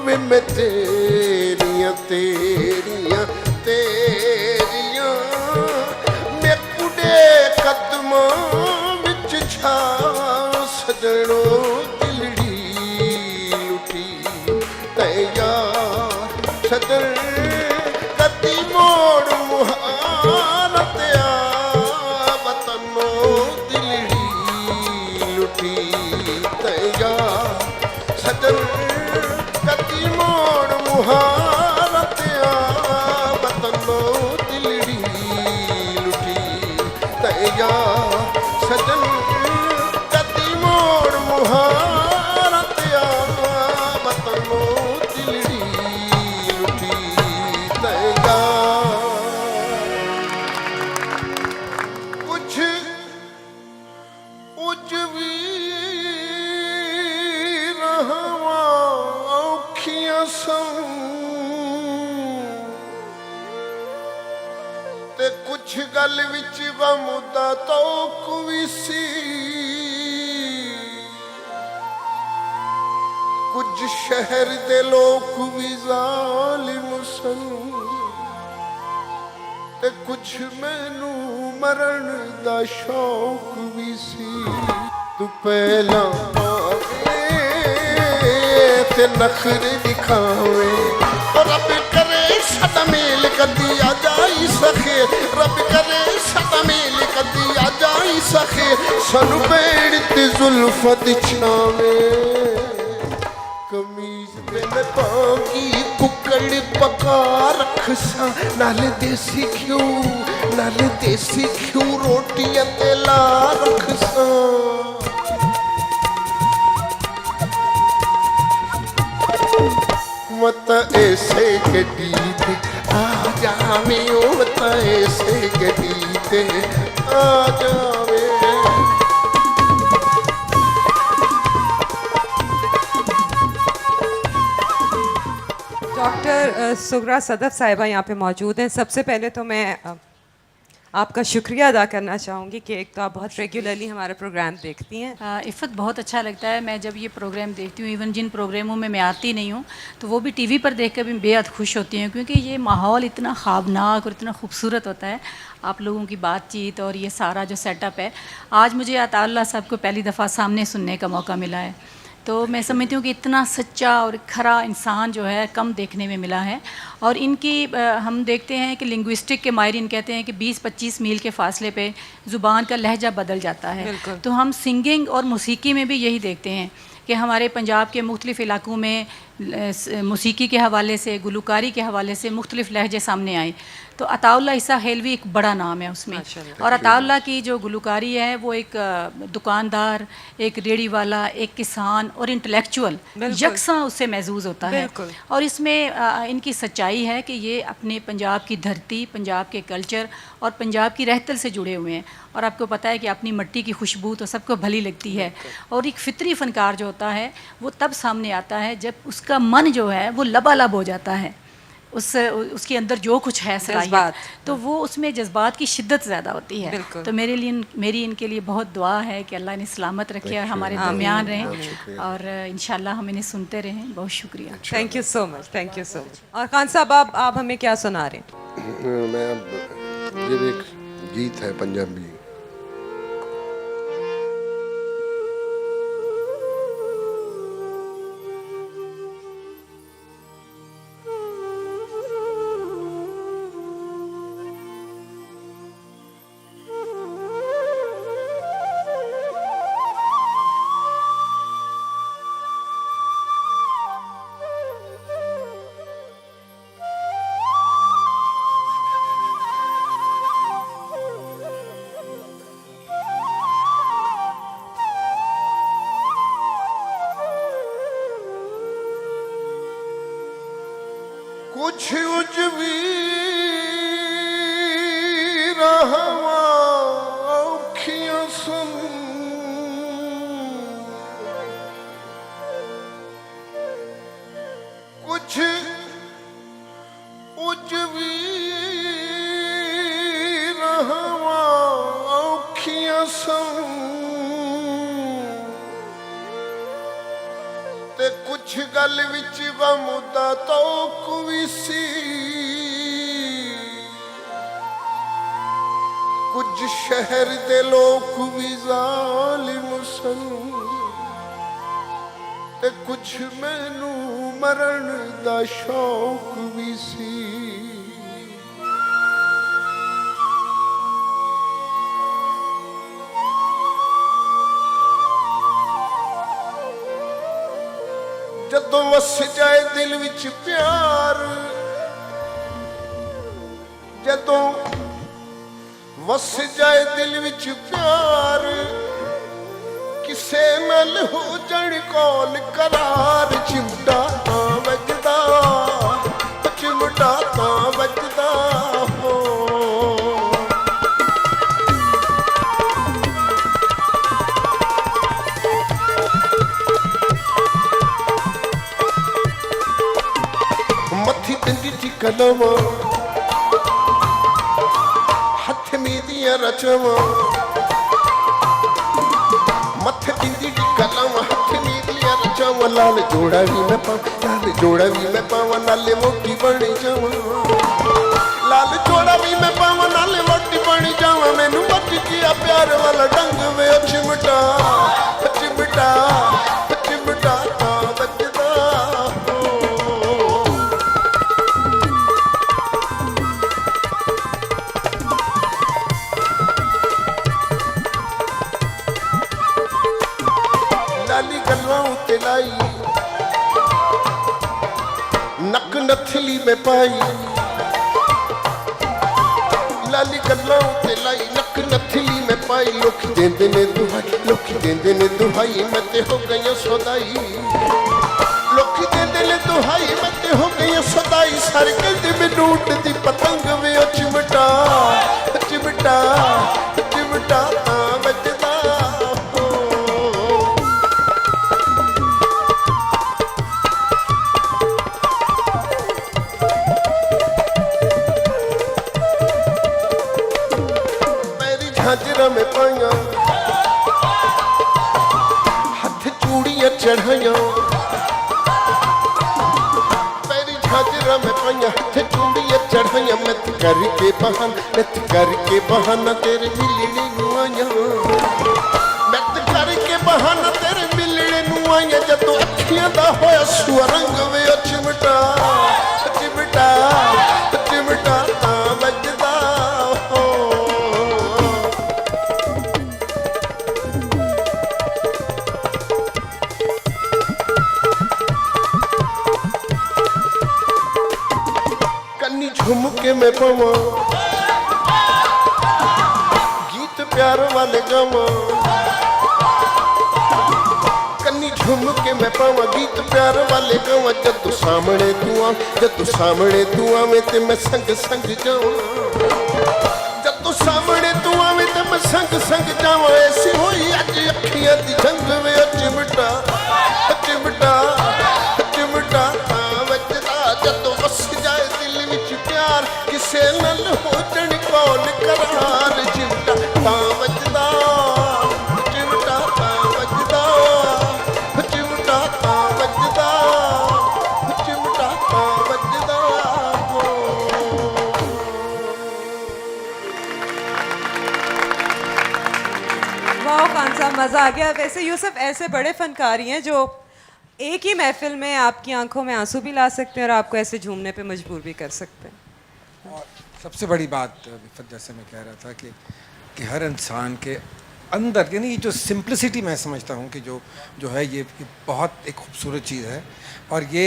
ਵੇ ਮੈਂ ਤੇਰੀਆਂ ਤੇਰੀਆਂ ਤੇਰੀਆਂ ਮੈਂ ਕੁੜੇ ਕਦਮਾਂ ਵਿੱਚ ਛਾ ਸਜਣੋ ਦਿਲੜੀ ਲੁੱਟੀ ਤੈ ਯਾਰ ਸਜਣ ਕਦੀ ਮੋੜ ਮੁਹਾਰਤ ਆ ਵਤਨੋ ਦਿਲੜੀ ਲੁੱਟੀ ਤੈ ਯਾਰ ਸਜਣ ਕਦੀ ਮੋੜ ਮੁਹਾਰਤ ਆ ਵਤਨੋ ਦਿਲੜੀ ਲੁੱਟੀ ਤੈ ਯਾਰ ਸਜਣ ਕਦੀ ਮੋੜ ਮੁਹਾਰਤ ਆ ਵਤਨੋ ਦਿਲੜੀ ਲੁੱਟੀ ਤੈ ਯਾਰ ਕੁਛ ਉੱਚ ਵੀ ਰਹਾਵਾਂ ਔਖੀਆਂ ਸਨ ਤੇ ਕੁਛ ਗੱਲ ਵਿੱਚ ਵਾ ਮੁੱਦਾ ਤੋਕ ਵੀ ਸੀ ਕੁਝ ਸ਼ਹਿਰ ਦੇ ਲੋਕ ਵੀ ਜ਼ਾਲਿਮ ਸਨ ਤੇ ਕੁਛ ਮੈਨੂੰ ਮਰਨ ਦਾ ਸ਼ੌਕ ਵੀ ਸੀ ਤੂੰ ਪਹਿਲਾਂ ਆਵੇ ਤੇ ਨਖਰੇ ਦਿਖਾਵੇ ਉਹ ਰੱਬ ਕਰੇ ਸਾਡਾ ਮੇਲ ਕਦੀ ਆ ਜਾਈ ਸਖੇ ਰੱਬ ਕਰੇ ਸਾਡਾ ਮੇਲ ਕਦੀ ਆ ਜਾਈ ਸਖੇ ਸਾਨੂੰ ਬੇੜ ਤੇ ਜ਼ੁਲਫਤ ਛਾਵੇ ਕਮੀਜ਼ ਤੇ ਮੈਂ ਪਾਗੀ ਕੁੱਕੜ ਪਕਾ ਰੱਖਸਾਂ ਨਾਲ ਦੇਸੀ ਘਿਓ ਰੋਟੀਆਂ ਤੇ ਲਾ ਰੱਖਸਾਂ ਮਤ ਐਸੇ ਗੱਡੀ ਤੇ ਆ ਜਾਵੇਂ ਉਹ ਮਤ ਐਸੇ ਗੱਡੀ ਤੇ ਆ ਜਾਵੇ डॉक्टर सुगरा सदफ साहिबा यहाँ पे मौजूद हैं। सबसे पहले तो मैं आपका शुक्रिया अदा करना चाहूँगी कि एक तो आप बहुत रेगुलरली हमारा प्रोग्राम देखती हैं। इफ़त बहुत अच्छा लगता है मैं जब ये प्रोग्राम देखती हूँ। इवन जिन प्रोग्रामों में मैं आती नहीं हूँ तो वो भी टीवी पर देख कर भी बेहद खुश होती हैं क्योंकि ये माहौल इतना ख्वाबनाक और इतना खूबसूरत होता है। आप लोगों की बातचीत और ये सारा जो सेटअप है, आज मुझे अताउल्लाह साहब को पहली दफ़ा सामने सुनने का मौका मिला है तो मैं समझती हूँ कि इतना सच्चा और खरा इंसान जो है कम देखने में मिला है। और इनकी हम देखते हैं कि लिंग्विस्टिक के माहिरीन कहते हैं कि 20-25 मील के फासले पे ज़ुबान का लहजा बदल जाता है। तो हम सिंगिंग और मौसीकी में भी यही देखते हैं कि हमारे पंजाब के मुख्तलिफ़ इलाक़ों में मौसीकी के हवाले से, गुलकारी के हवाले से मुख्तलिफ़ लहजे सामने आए। तो अताउल्लाह ईसा हेलवी एक बड़ा नाम है उसमें। और अताउल्लाह की जो गुलकारी है वो एक दुकानदार, एक रेड़ी वाला, एक किसान और इंटेलेक्चुअल यकसा उससे महसूस होता है। और इसमें इनकी सच्चाई है कि ये अपने पंजाब की धरती, पंजाब के कल्चर और पंजाब की रहतल से जुड़े हुए हैं। और आपको पता है कि अपनी मिट्टी की खुशबू तो सबको भली लगती है। और एक फितरी फ़नकार जो होता है वो तब सामने आता है जब उसका मन जो है वो लबालब हो जाता है, उसके अंदर जो कुछ है सलाहियत, तो वो उसमें जज्बात की शिद्दत ज़्यादा होती है। तो मेरी इनके लिए बहुत दुआ है कि अल्लाह इन्हें सलामत रखे और हमारे दरमियान रहें और इंशाल्लाह हम इन्हें सुनते रहें। बहुत शुक्रिया। Thank you so much, thank you so much. और खान साहब आप हमें क्या सुना रहे हैं? मैं अब ये एक गीत है पंजाबी। कुछ उजवी रहवा औखियां सुन कुछ उजवी रहवा औखियां सुन ਤੇ ਕੁਛ ਗੱਲ ਵਿੱਚ ਗਮ ਦਾ ਤੋਕ ਵੀ ਸੀ ਕੁਝ ਸ਼ਹਿਰ ਦੇ ਲੋਕ ਵੀ ਜ਼ਾਲਿਮ ਸਨ ਤੇ ਕੁਛ ਮੈਨੂੰ ਮਰਨ ਦਾ ਸ਼ੌਕ ਵੀ ਸੀ ਜਦੋਂ ਵਸ ਜਾਏ ਦਿਲ ਵਿੱਚ ਪਿਆਰ ਜਦੋਂ ਵਸ ਜਾਏ ਦਿਲ ਵਿੱਚ ਪਿਆਰ ਕਿਸੇ ਨਾਲ ਹੋ ਜਾਣ ਕੋਲ ਕਰਾਰ ਚਿਮਟਾ ਤਾਂ ਵੱਜਦਾ ਚਿਮਟਾ ਤਾਂ ਵੱਜਦਾ ਹੋ ਮੱਥੀ ਪਿੰਡੀ ਦੀ ਕਲਮ ਹੱਥ ਮੀ ਦੀਆਂ ਰਚਵਾਂ ਮੱਥੇ ਪਿੰਡੀ ਦੀ ਕਲਮ ਹੱਥ ਮੀ ਦੀਆਂ ਰਚਵਾਂ ਲਾਲ ਜੋੜਾ ਵੀ ਮੈਂ ਪਾਵਾਂ ਲਾਲ ਜੋੜਾ ਵੀ ਮੈਂ ਪਾਵਾਂ ਨਾਲੇ ਮੋਟੀ ਬਣ ਜਾਵਾਂ ਲਾਲ ਜੋੜਾ ਵੀ ਮੈਂ ਪਾਵਾਂ ਨਾਲੇ ਮੋਟੀ ਬਣ ਜਾਵਾਂ ਮੈਨੂੰ ਮੱਚ ਗਿਆ ਪਿਆਰ ਵਾਲਾ ਡੰਗ ਵੇ ਚਿਮਟਾ ਚਿਮਟਾ ਚਿਮਟਾ ਤਾਂ ਵੱਜਦਾ ਲਾਲੀ ਗੱਲਾਂ ਉੱਤੇ ਲਾਈ ਨੱਕ ਨੱਥਲੀ ਮੈਂ ਪਾਈ ਲਾਲੀ ਗੱਲਾਂ ਉੱਤੇ ਲਾਈ ਨੱਕ ਨੱਥਲੀ ਮੈਂ ਪਾਈ ਲੋਕੀ ਦਿੰਦੇ ਨੇ ਦੁਹਾਈ ਮੈਂ ਤੇ ਹੋ ਗਈਆਂ ਸੌਦਾਈ ਲੋਕੀ ਦਿੰਦੇ ਨੇ ਦੁਹਾਈ ਮੈਂ ਤੇ ਹੋ ਗਈਆਂ ਸੌਦਾਈ ਸਰ ਕਹਿੰਦੇ ਮੈਨੂੰ ਉੱਡਦੀ ਪਤੰਗ ਵੇ ਉਹ ਚਿਮਟਾ ਚਿਮਟਾ ਚਿਮਟਾ ਤਾਂ ਵੱਜਦਾ झांजरा में पाइया हाथ चूड़ियां चढ़ाइया पैरी झांजरा में पाइया हाथ चूड़ियां चढ़ाइया मत करके बहाना तेरे मिलने नू आइया मत करके बहाना तेरे मिलने नू आइया जदों अखियां दा होया सुरंग वे चिमटा चिमटा चिमटा तां वजदा हो झुमके में पवा गीत प्यार वाले गावा कन्नी झुमके में पवा गीत प्यार वाले गावा जब तू सामने तू आवे ते मैं संग संग जावा जब तू सामने तू आवे ते मैं संग संग जावा ऐसी होई अज अखियां दी जंग वे चिमटा चिमटा चिमटा वजदा जब वस जाए दिल विच प्यार किसे नल हो जण कौन करार चिमटा तां वजदा चिमटा तां वजदा चिमटा तां वजदा चिमटा तां वजदा वाह खान साहब मज़ा आ गया वैसे यूसुफ ऐसे बड़े फनकार हैं जो एक ही महफिल में आपकी आंखों में आंसू भी ला सकते हैं और आपको ऐसे झूमने पे मजबूर भी कर सकते हैं और सबसे बड़ी बात विफत जैसे मैं कह रहा था कि हर इंसान के अंदर यानी ये जो सिंप्लिसिटी मैं समझता हूँ कि जो है ये बहुत एक खूबसूरत चीज़ है और ये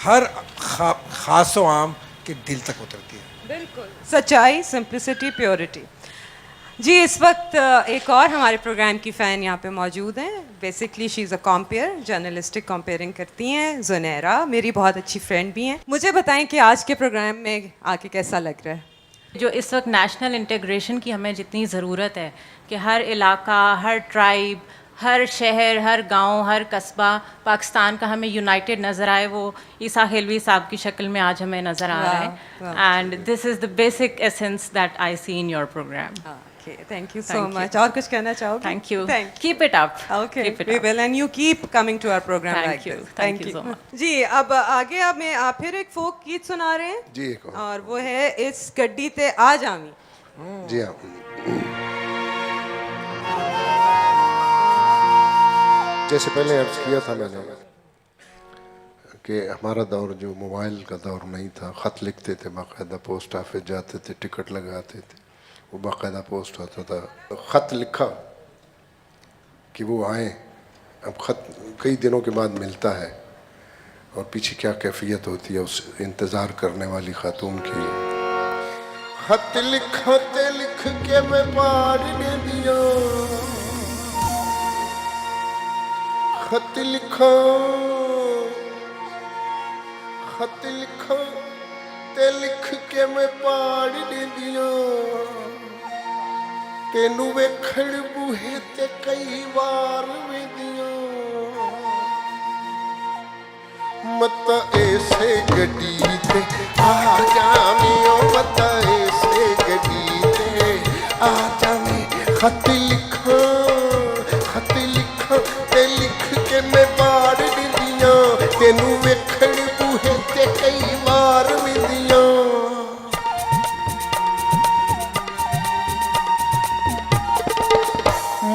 हर ख़ास व आम के दिल तक उतरती है बिल्कुल सच्चाई सिंप्लिसिटी प्योरिटी जी इस वक्त एक और हमारे प्रोग्राम की फ़ैन यहाँ पे मौजूद हैं basically she is a compere journalistic compering करती हैं ज़ुनैरा मेरी बहुत अच्छी फ्रेंड भी हैं मुझे बताएं कि आज के प्रोग्राम में आके कैसा लग रहा है जो इस वक्त नेशनल इंटीग्रेशन की हमें जितनी ज़रूरत है कि हर इलाका हर ट्राइब हर शहर हर गांव हर कस्बा पाकिस्तान का हमें यूनाइटेड नज़र आए वो ईसा खिलवी साहब की शक्ल में आज हमें नज़र आ रहा है and this is the basic essence that I see in your program Okay, thank you so Thank you. much. और कुछ कहना चाहोगे? Thank you. Thank Keep it up. Okay, Keep it we up. will, and you keep coming to our program Thank like you. this. Thank you so much. जी, अब आगे आप फिर एक फोक गीत सुना रहे हैं जी एक और वो है इस गड्डी ते आ जामी। जी हाँ जैसे पहले अर्ज किया था मैंने कि हमारा दौर जो मोबाइल का दौर नहीं था, ख़त लिखते थे, बाकायदा पोस्ट ऑफिस जाते थे, टिकट लगाते थे, वो बाकायदा पोस्ट होता था, ख़त लिखा कि वो आए। अब ख़त कई दिनों के बाद मिलता है और पीछे क्या कैफियत होती है उस इंतज़ार करने वाली खातून की। ख़त लिखा ते लिख के मैं पार ने दिया, ख़त लिखा खत लिखा ते लिख के मैं पाड़ दे दिया, तेनू वेखण बूहे ते कई बार वे दिया। मत ऐसे गड्डी ते आ जामियो, मत ऐसे गड्डी ते आ जामी। खत लिखा ते लिख के मैं पाड़ दे दिया, तेनू वेखण बूहे ते कई बार विदिया।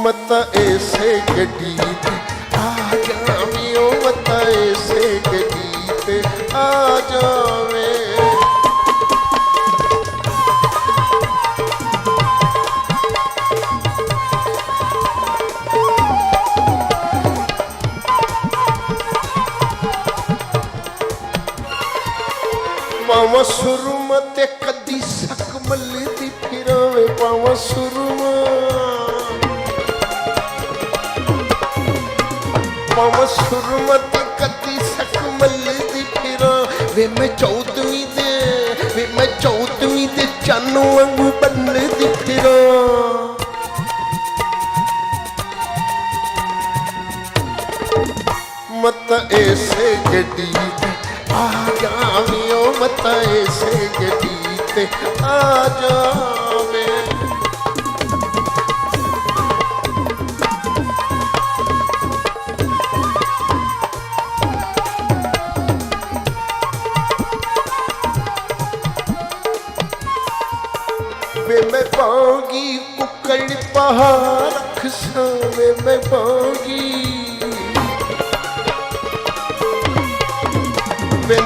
मत ऐसे गड्डी ते आ जामियो, मत ऐसे गड्डी ते आ जावे। पावा सुरमा ते कदी सकमल दी फिरावे, पावा सुरमा ते कदी सकमल दी फिरा। वे मैं चौदवी दे चानू वांगू बन दी फिरा। मत ऐसे गड्डी ते आ जामियो, मत ऐसे गड्डी ते आ जावे। वे मैं पाऊंगी कुकड़ पहाड़ रख सा, वे मैं पाऊंगी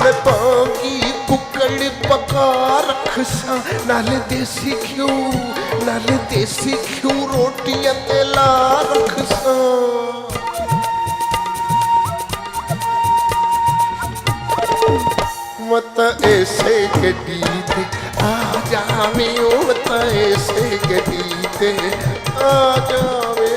मैं पाऊंगी कुकड़ पका रख सा। नाले देसी घ्यू रोटियां ते ला रख सा। मत ऐसे गड्डी ते आ जामियो, मत ऐसे गड्डी ते आ जावे।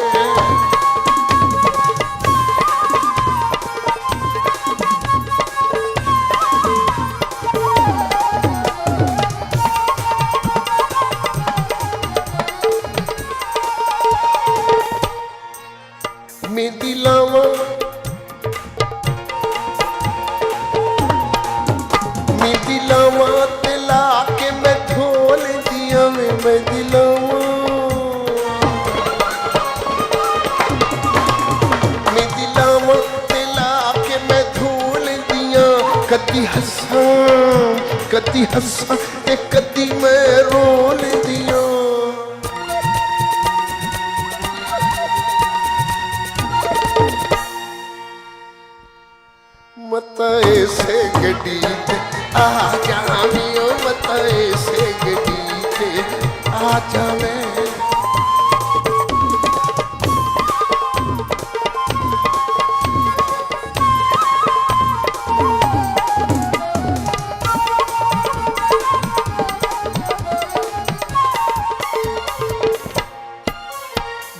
मेहंदी लावा ते ला के मैं धोल दिया, मेहंदी लावा ते ला के मैं धोल दिया। कदी हंसा ते कदी मैं रोल दिया। मत ऐसे गड्डी ते आ जामियो, मत ऐसे गड्डी ते आ जावे।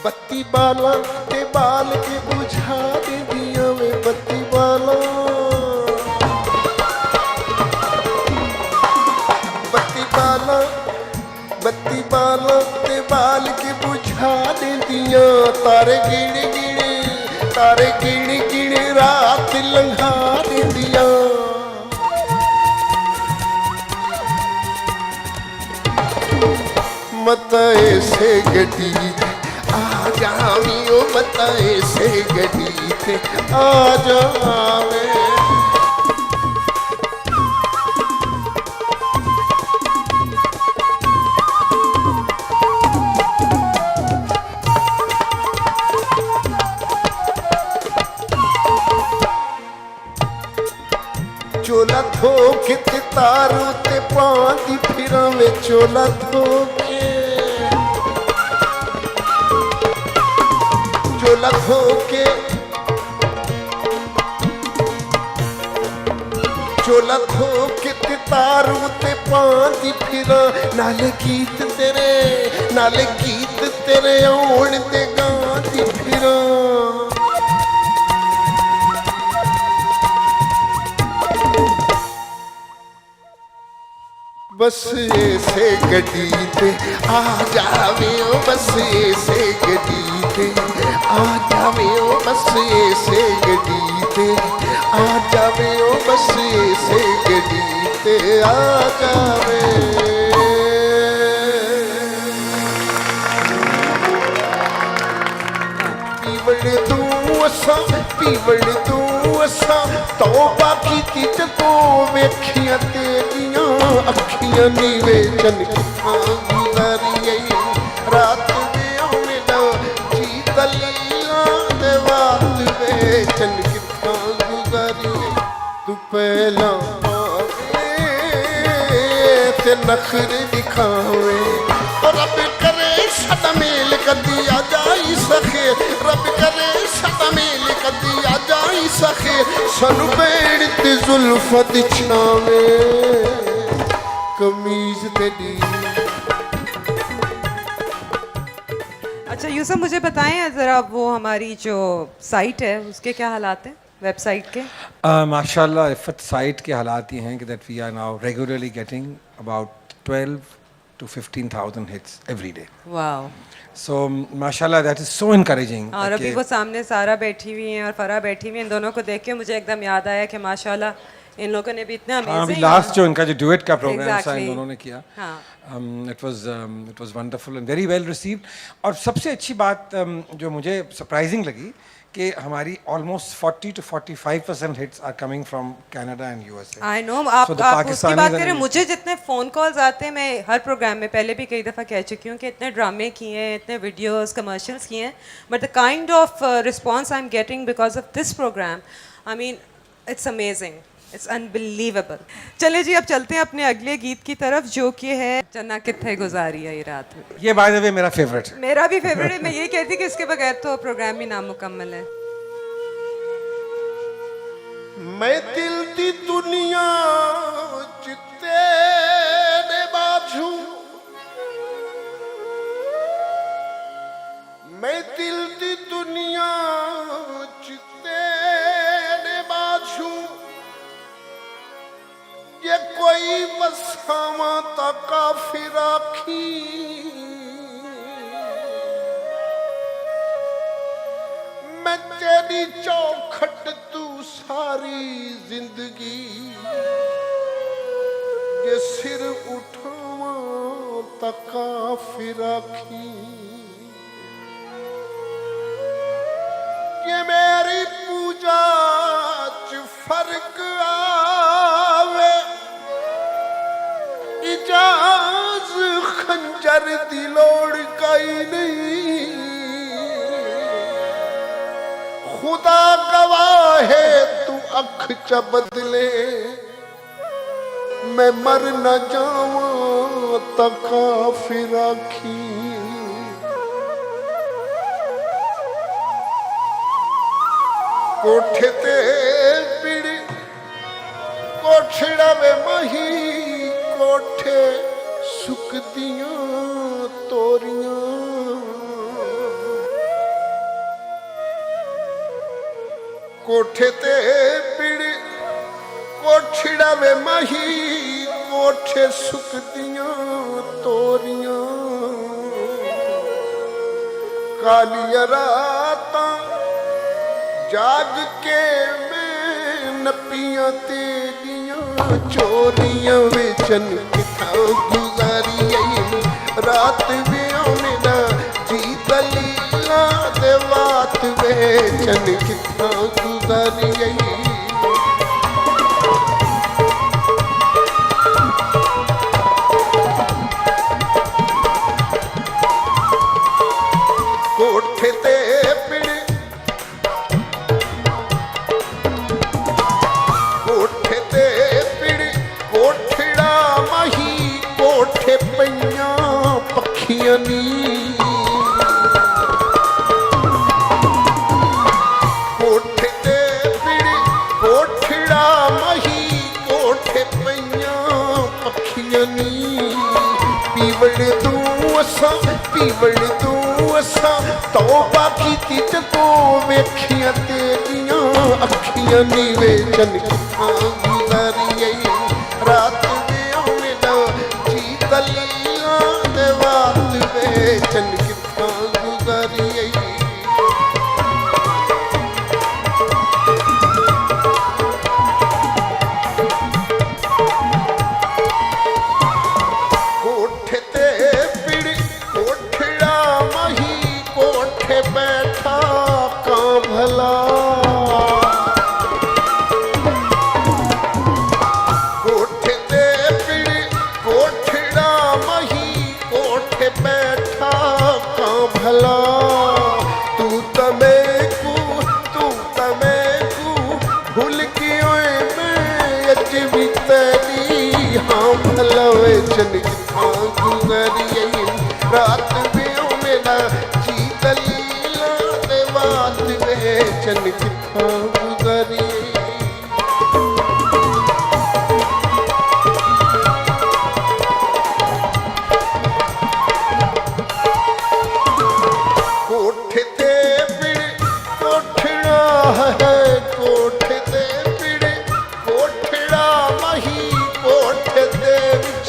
बत्ती बाला ते बाल के बुझा दे दिया, वे बत्ती बाला ते बाल के बुझा दे दिया। तारे गिण रात लंघा दे दिया। मत ऐसे गड्डी आ जावियो, मत ऐसे गड्डी ते आ जावे। चोला थोके ते तारू ते पांदी फिरां वे चोला थोके, चोला थोके, चोला थोके ते तारू ते पांदी फिरां, नाले गीत तेरे आउण ते गांदी फिरां। बस ऐसे गड्डी ते आ जावे ओ, बस ऐसे गड्डी ते आ जावे ओ, बस ऐसे गड्डी ते आ जावे ओ, बस ऐसे गड्डी ते आ जावे। पीवड़ तू असा तौबा कीती जदों वेखियां तेरियां अखियां नी वेचन कित्थां गुज़ारी, रात वे आवे ना जी दलीलां दे वात वेचन कित्थां गुज़ारी। तू पहलां पावे ते नखरे दिखावे, रब करे सदा मेल कदी आ जाई सखे, रब करे सदा मेल कदी आ जाई सखे, सानू भैण ते जुल्फां दी छावे कमीज तेरी। अच्छा यूसुफ, मुझे बताएं ज़रा वो हमारी जो साइट है उसके क्या हालात हैं, वेबसाइट के? माशाल्लाह इफ़त साइट के हालात ये हैं कि that we are now regularly getting about 12 to 15,000 hits every day. Wow. So माशाल्लाह that is so encouraging. और अभी वो सामने सारा बैठी हुई हैं और फरा बैठी हुई हैं, इन दोनों को देख के मुझे एकदम याद आया कि माशाल्लाह इन लोगों ने भी इतना हाँ, अभी अमेजिंग लास्ट जो इनका जो डुएट का प्रोग्राम था Exactly. इन दोनों ने किया, हाँ। it was wonderful and very well received. और सबसे अच्छी बात जो मुझे सरप्राइजिंग लगी कि हमारी almost 40 to 45% hits are coming from Canada and USA. I know, आप So the उसकी Pakistanis बात and करें, everything. मुझे जितने फ़ोन कॉल्स आते हैं, मैं हर प्रोग्राम में पहले भी कई दफ़ा कह चुकी हूँ कि इतने ड्रामे किए हैं, इतने वीडियोस कमर्शियल्स किए हैं, but the kind of response I am getting because of this program, I mean it's amazing, it's unbelievable. चलिए जी, अब चलते हैं अपने अगले गीत की तरफ जो कि है जना कित्थे गुजारी है ये रात में। ये बाय द वे मेरा फेवरेट है। मेरा भी फेवरेट है, मैं ये कहती कि इसके बगैर तो प्रोग्राम ही नामुकम्मल है। मैं दिल दी दुनिया च तेरे बाजू, मैं दिल दी दुनिया च तेरे बाजू, ये कोई बसावा ता काफिर आखी, मैं तेरी चौखट तू सारी जिंदगी, ये सिर उठावा ता काफिर आखी, ये मेरी पूजा च फर्क आवे, इजाज खंजर दी लोड़ कई नहीं, खुदा गवाह है तू अख च बदले, मैं मर न जावां ता काफिर आखी। कोठे ते पिड़ कोठड़ा वे मही, कोठे सुकदियां तोरियां, कोठे ते पिड़ कोठड़ा वे मही, कोठे सुकदियां तोरियां, कालिया रातां जाग के मैं नपियां तेरियां चोरियां विचन किथा गुजारी, रात वे मेरा जी दलीला दे बात वे चन कितना गुजर गई कोठे ते पिड़ कोठे ते पिड़ कोठड़ा मही कोठे पईया पखियां नी कोठे ते पिड़ कोठड़ा मही कोठे पईया पखियां नी पीवड़ तू असा तौबा कीती जदों वेखियां तेरियां अखियां नी वेचन किथां गुज़र गई रात वे मेरा जी दलीला दे बात वेचन किथां गुज़र गई कोठे ते पिड़ कोठड़ा मही कोठे बैठा कां भला कोठे ते पिड़ कोठड़ा मही कोठे बैठा कां भला तू तमेकू भूल गयो मैं अज भी तेरी हाँ भला वेचन किथां गुज़र गई रात वे मेरा जी दलीला दे बात वेचन किथां गुज़र गई कोठे ते पिड़ कोठड़ा है कोठे ते पिड़ कोठड़ा मही कोठे ते विच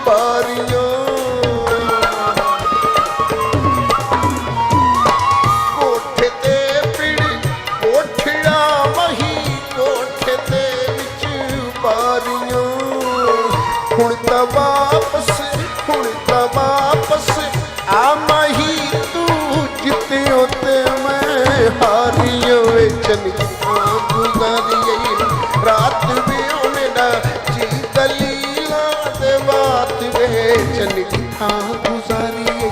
बारियां कोठे ते पिड़ कोठड़ा मही कोठे ते विच बारियां हुण तां वापस आ मही तू जित्तियों ते मैं हारियों वेचन किथां गुज़र गई रात वे मेरा जी दलीला दे बात वेचन किथां गुज़र गई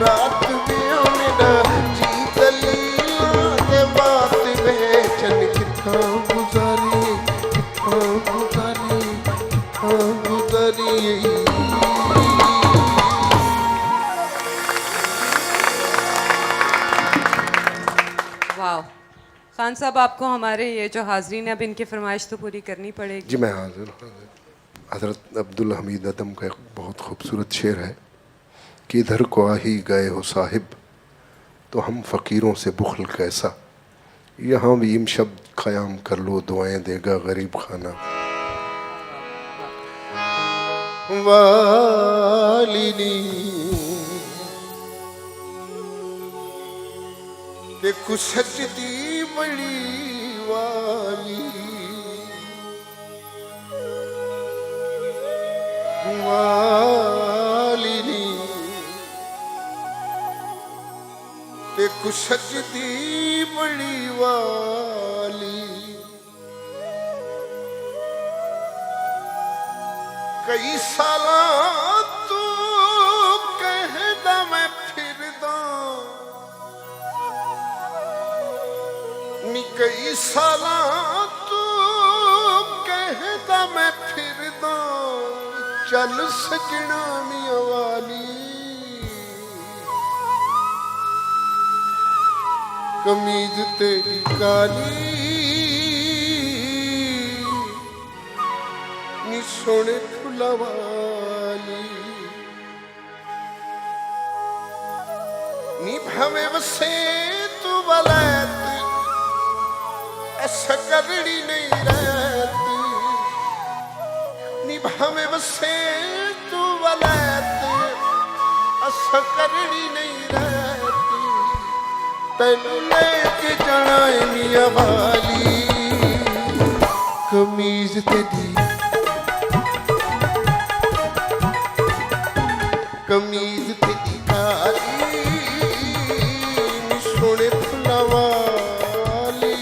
रात वे मेरा जी दलीला दे बात वेचन किथां गुज़र गई वाह खान साहब आपको हमारे ये जो हाजरीन है अब इनकी फरमाइश तो पूरी करनी पड़ेगी जी मैं हाजिर हज़रत अब्दुल हमीद अदम का एक बहुत खूबसूरत शेर है कि इधर को आ ही गए हो साहिब तो हम फ़कीरों से बुखल कैसा यहाँ भी इम शब्द क़याम कर लो दुआएं देगा गरीब खाना वालिनी देखो सजदी बड़ी वाली वालिनी देखो सजदी बड़ी वाली कई साला तू कहदा मैं फिरदा नी कई साला तू कहदा मैं फिरदा चल सजना मियां वाली कमीज तेरी काली नी सोने फुला वाली नी भावे वसे तू वलैत ऐसा करड़ी नहीं रहती नी भावे वसे तू वलैत ऐसा करड़ी नहीं रहती तेनू लेके जाना है मियां वाली कमीज तेरी कमीज फुलवाली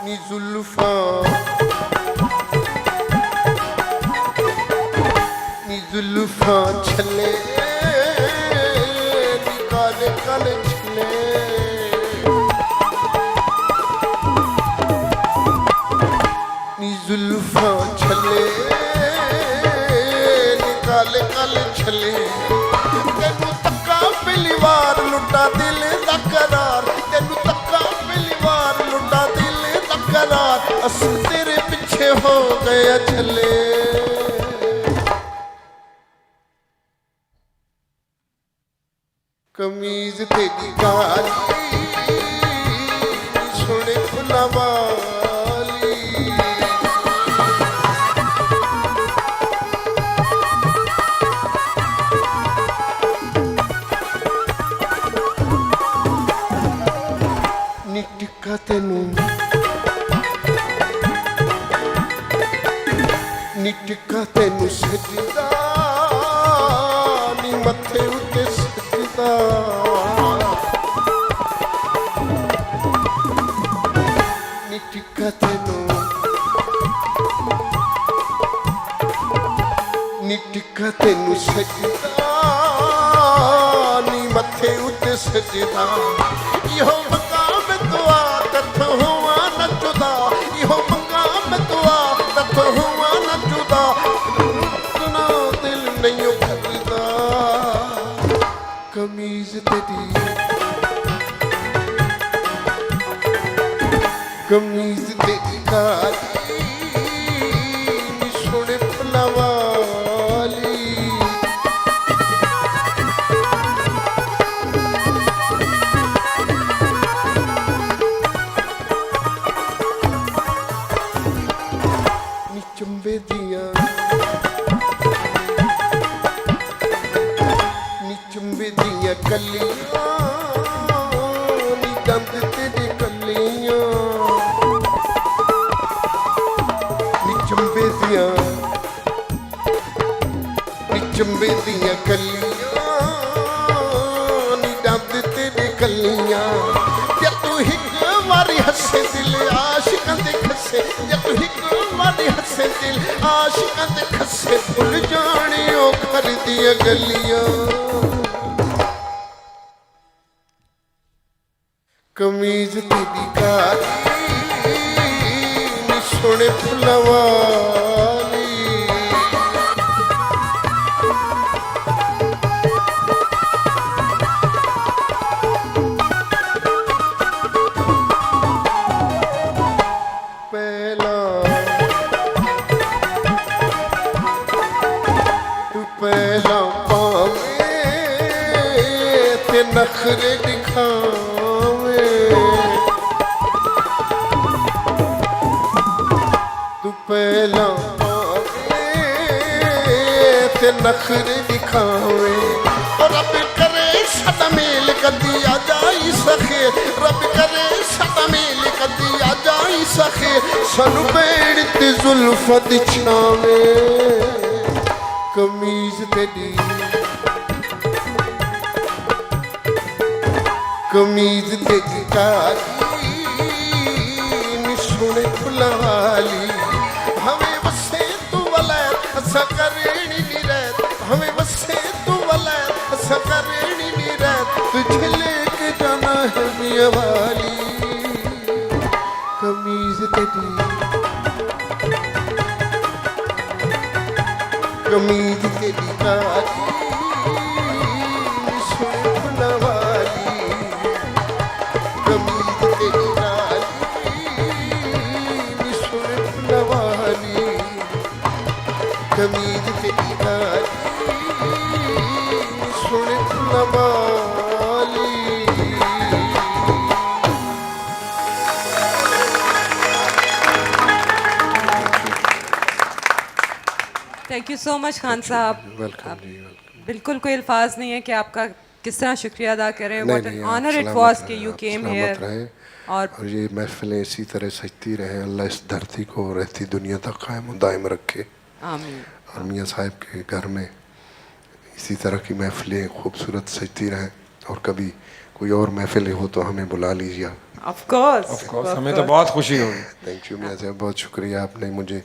नी जुल्फा नी जुल्फा छले नी काले काले छले नी जुल्फा छले नी काले काले छले तेनू तक्का पहली बार लुटा दिल दा करार तेनू तक्का पहली बार लुटा दिल दा करार असी तेरे पीछे हो गए छले कमीज तेरी काली सोने फुलवाली नी टिक्का तेनू नी टिक्का तेनू सजदा नी मथे उत्ते सजदा नी टिक्का तेनू नी टिक्का तेनू सजदा नी मथे उत्ते सजदा इहो मकाम दुआ तथ हुआ न जुदा इहो मकाम दुआ तथ हुआ न जुदा सुना दिल नहीं करदा कमीज तेरी कमीज तेरी काली नी सोने फुलवाली नी चंबे दियां नी चंबे दियां कलियां नी दंद तेरे कलियां नी चंबे दियां कलियां नी दंद तेरे कलियां जे तू हिक वारी हसे दिल आशिकां दे खसे जे तू हिक वारी हसे दिल आशिकां दे खसे भुल जाने ओ घर दियां गलियां कमीज तेरी काली नी सोने फुलवाली पहला तू पहला पावे ते नखरे दिखावे तू पहला पावे ते नखरे दिखावे और रब करे साडा मेल कदी आ जाई सखे रब करे साडा मेल कदी आ जाई सखे सानू बेड़ ते जुल्फां दी छावे कमीज तेरी कमीज तेरी काली नी सोने फुलवाली हमें बसे तू वलैत असा करेणी नी रहत हमें बसे तू वलैत असा करेणी नी रहत तुझे लेके जाना है मियां वाली कमीज तेरी कमीज तेरी काली नी सोने फुलवाली कमीज तेरी काली नी सोने फुलवाली कमीज तेरी काली नी सोने फुलवाली thank you so much Khan sahab welcome ji welcome बिल्कुल कोई अल्फाज नहीं है कि आपका किस तरह शुक्रिया अदा करें, नहीं, व्हाट नहीं, एन आप ऑनर इट सलामत वाज रहें, कि यू आप केम सलामत हियर रहें। और और ये महफिलें इसी तरह सजती रहे, अल्लाह इस धरती को रहती दुनिया तक कायम और दायम रखे। आमीन। और मियाँ साहब के घर में इसी तरह की महफिलें खूबसूरत सजती रहें, और कभी कोई और महफिल हो तो हमें बुला लीजिए। ऑफ कोर्स ऑफ कोर्स, हमें तो बहुत खुशी होगी। थैंक यू मियाँ साहब, बहुत शुक्रिया, आपने मुझे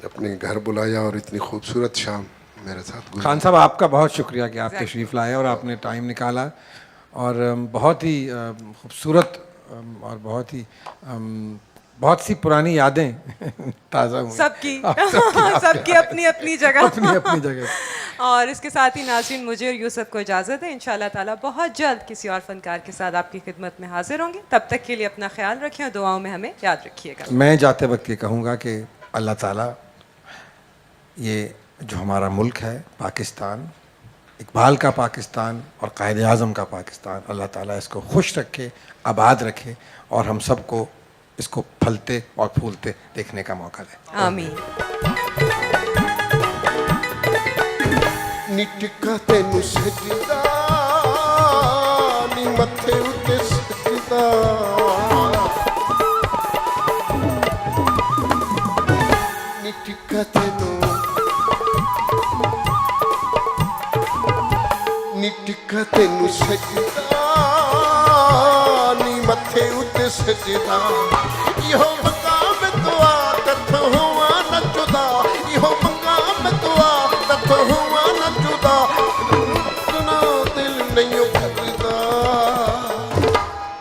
अपने घर बुलाया और इतनी खूबसूरत शाम मेरे साथ गुजारी। खान साहब, आपका बहुत शुक्रिया कि आप तशरीफ़ लाए और आपने टाइम निकाला, और बहुत ही खूबसूरत और बहुत सी पुरानी यादें ताज़ा हुई सबकी सबकी सबकी अपनी अपनी जगह अपनी अपनी जगह। और इसके साथ ही नाज़रीन, मुझे और यूसुफ को इजाज़त है। इंशाल्लाह ताला बहुत जल्द किसी और फनकार के साथ आपकी खिदमत में हाजिर होंगे। तब तक के लिए अपना ख्याल रखें और दुआओं में हमें याद रखिएगा। मैं जाते वक्त ये कहूँगा कि अल्लाह ताला ये जो हमारा मुल्क है पाकिस्तान, इकबाल का पाकिस्तान और कायद आज़म का पाकिस्तान, अल्लाह ताला इसको खुश रखे, आबाद रखे, और हम सबको इसको फलते और फूलते देखने का मौका दे। आमीन। निटका तेनू सजदा नी मथे उते सजदा, निटका तेनू सजदा नी मथे उते सजदा, इहो मकाम दुआ तथ हुआ न जुदा, इहो मकाम दुआ तथ हुआ न जुदा, सुना दिल नहीं करदा,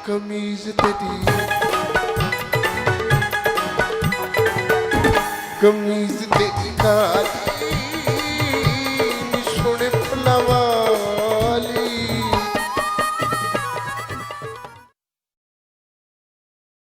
कमीज तेरी काली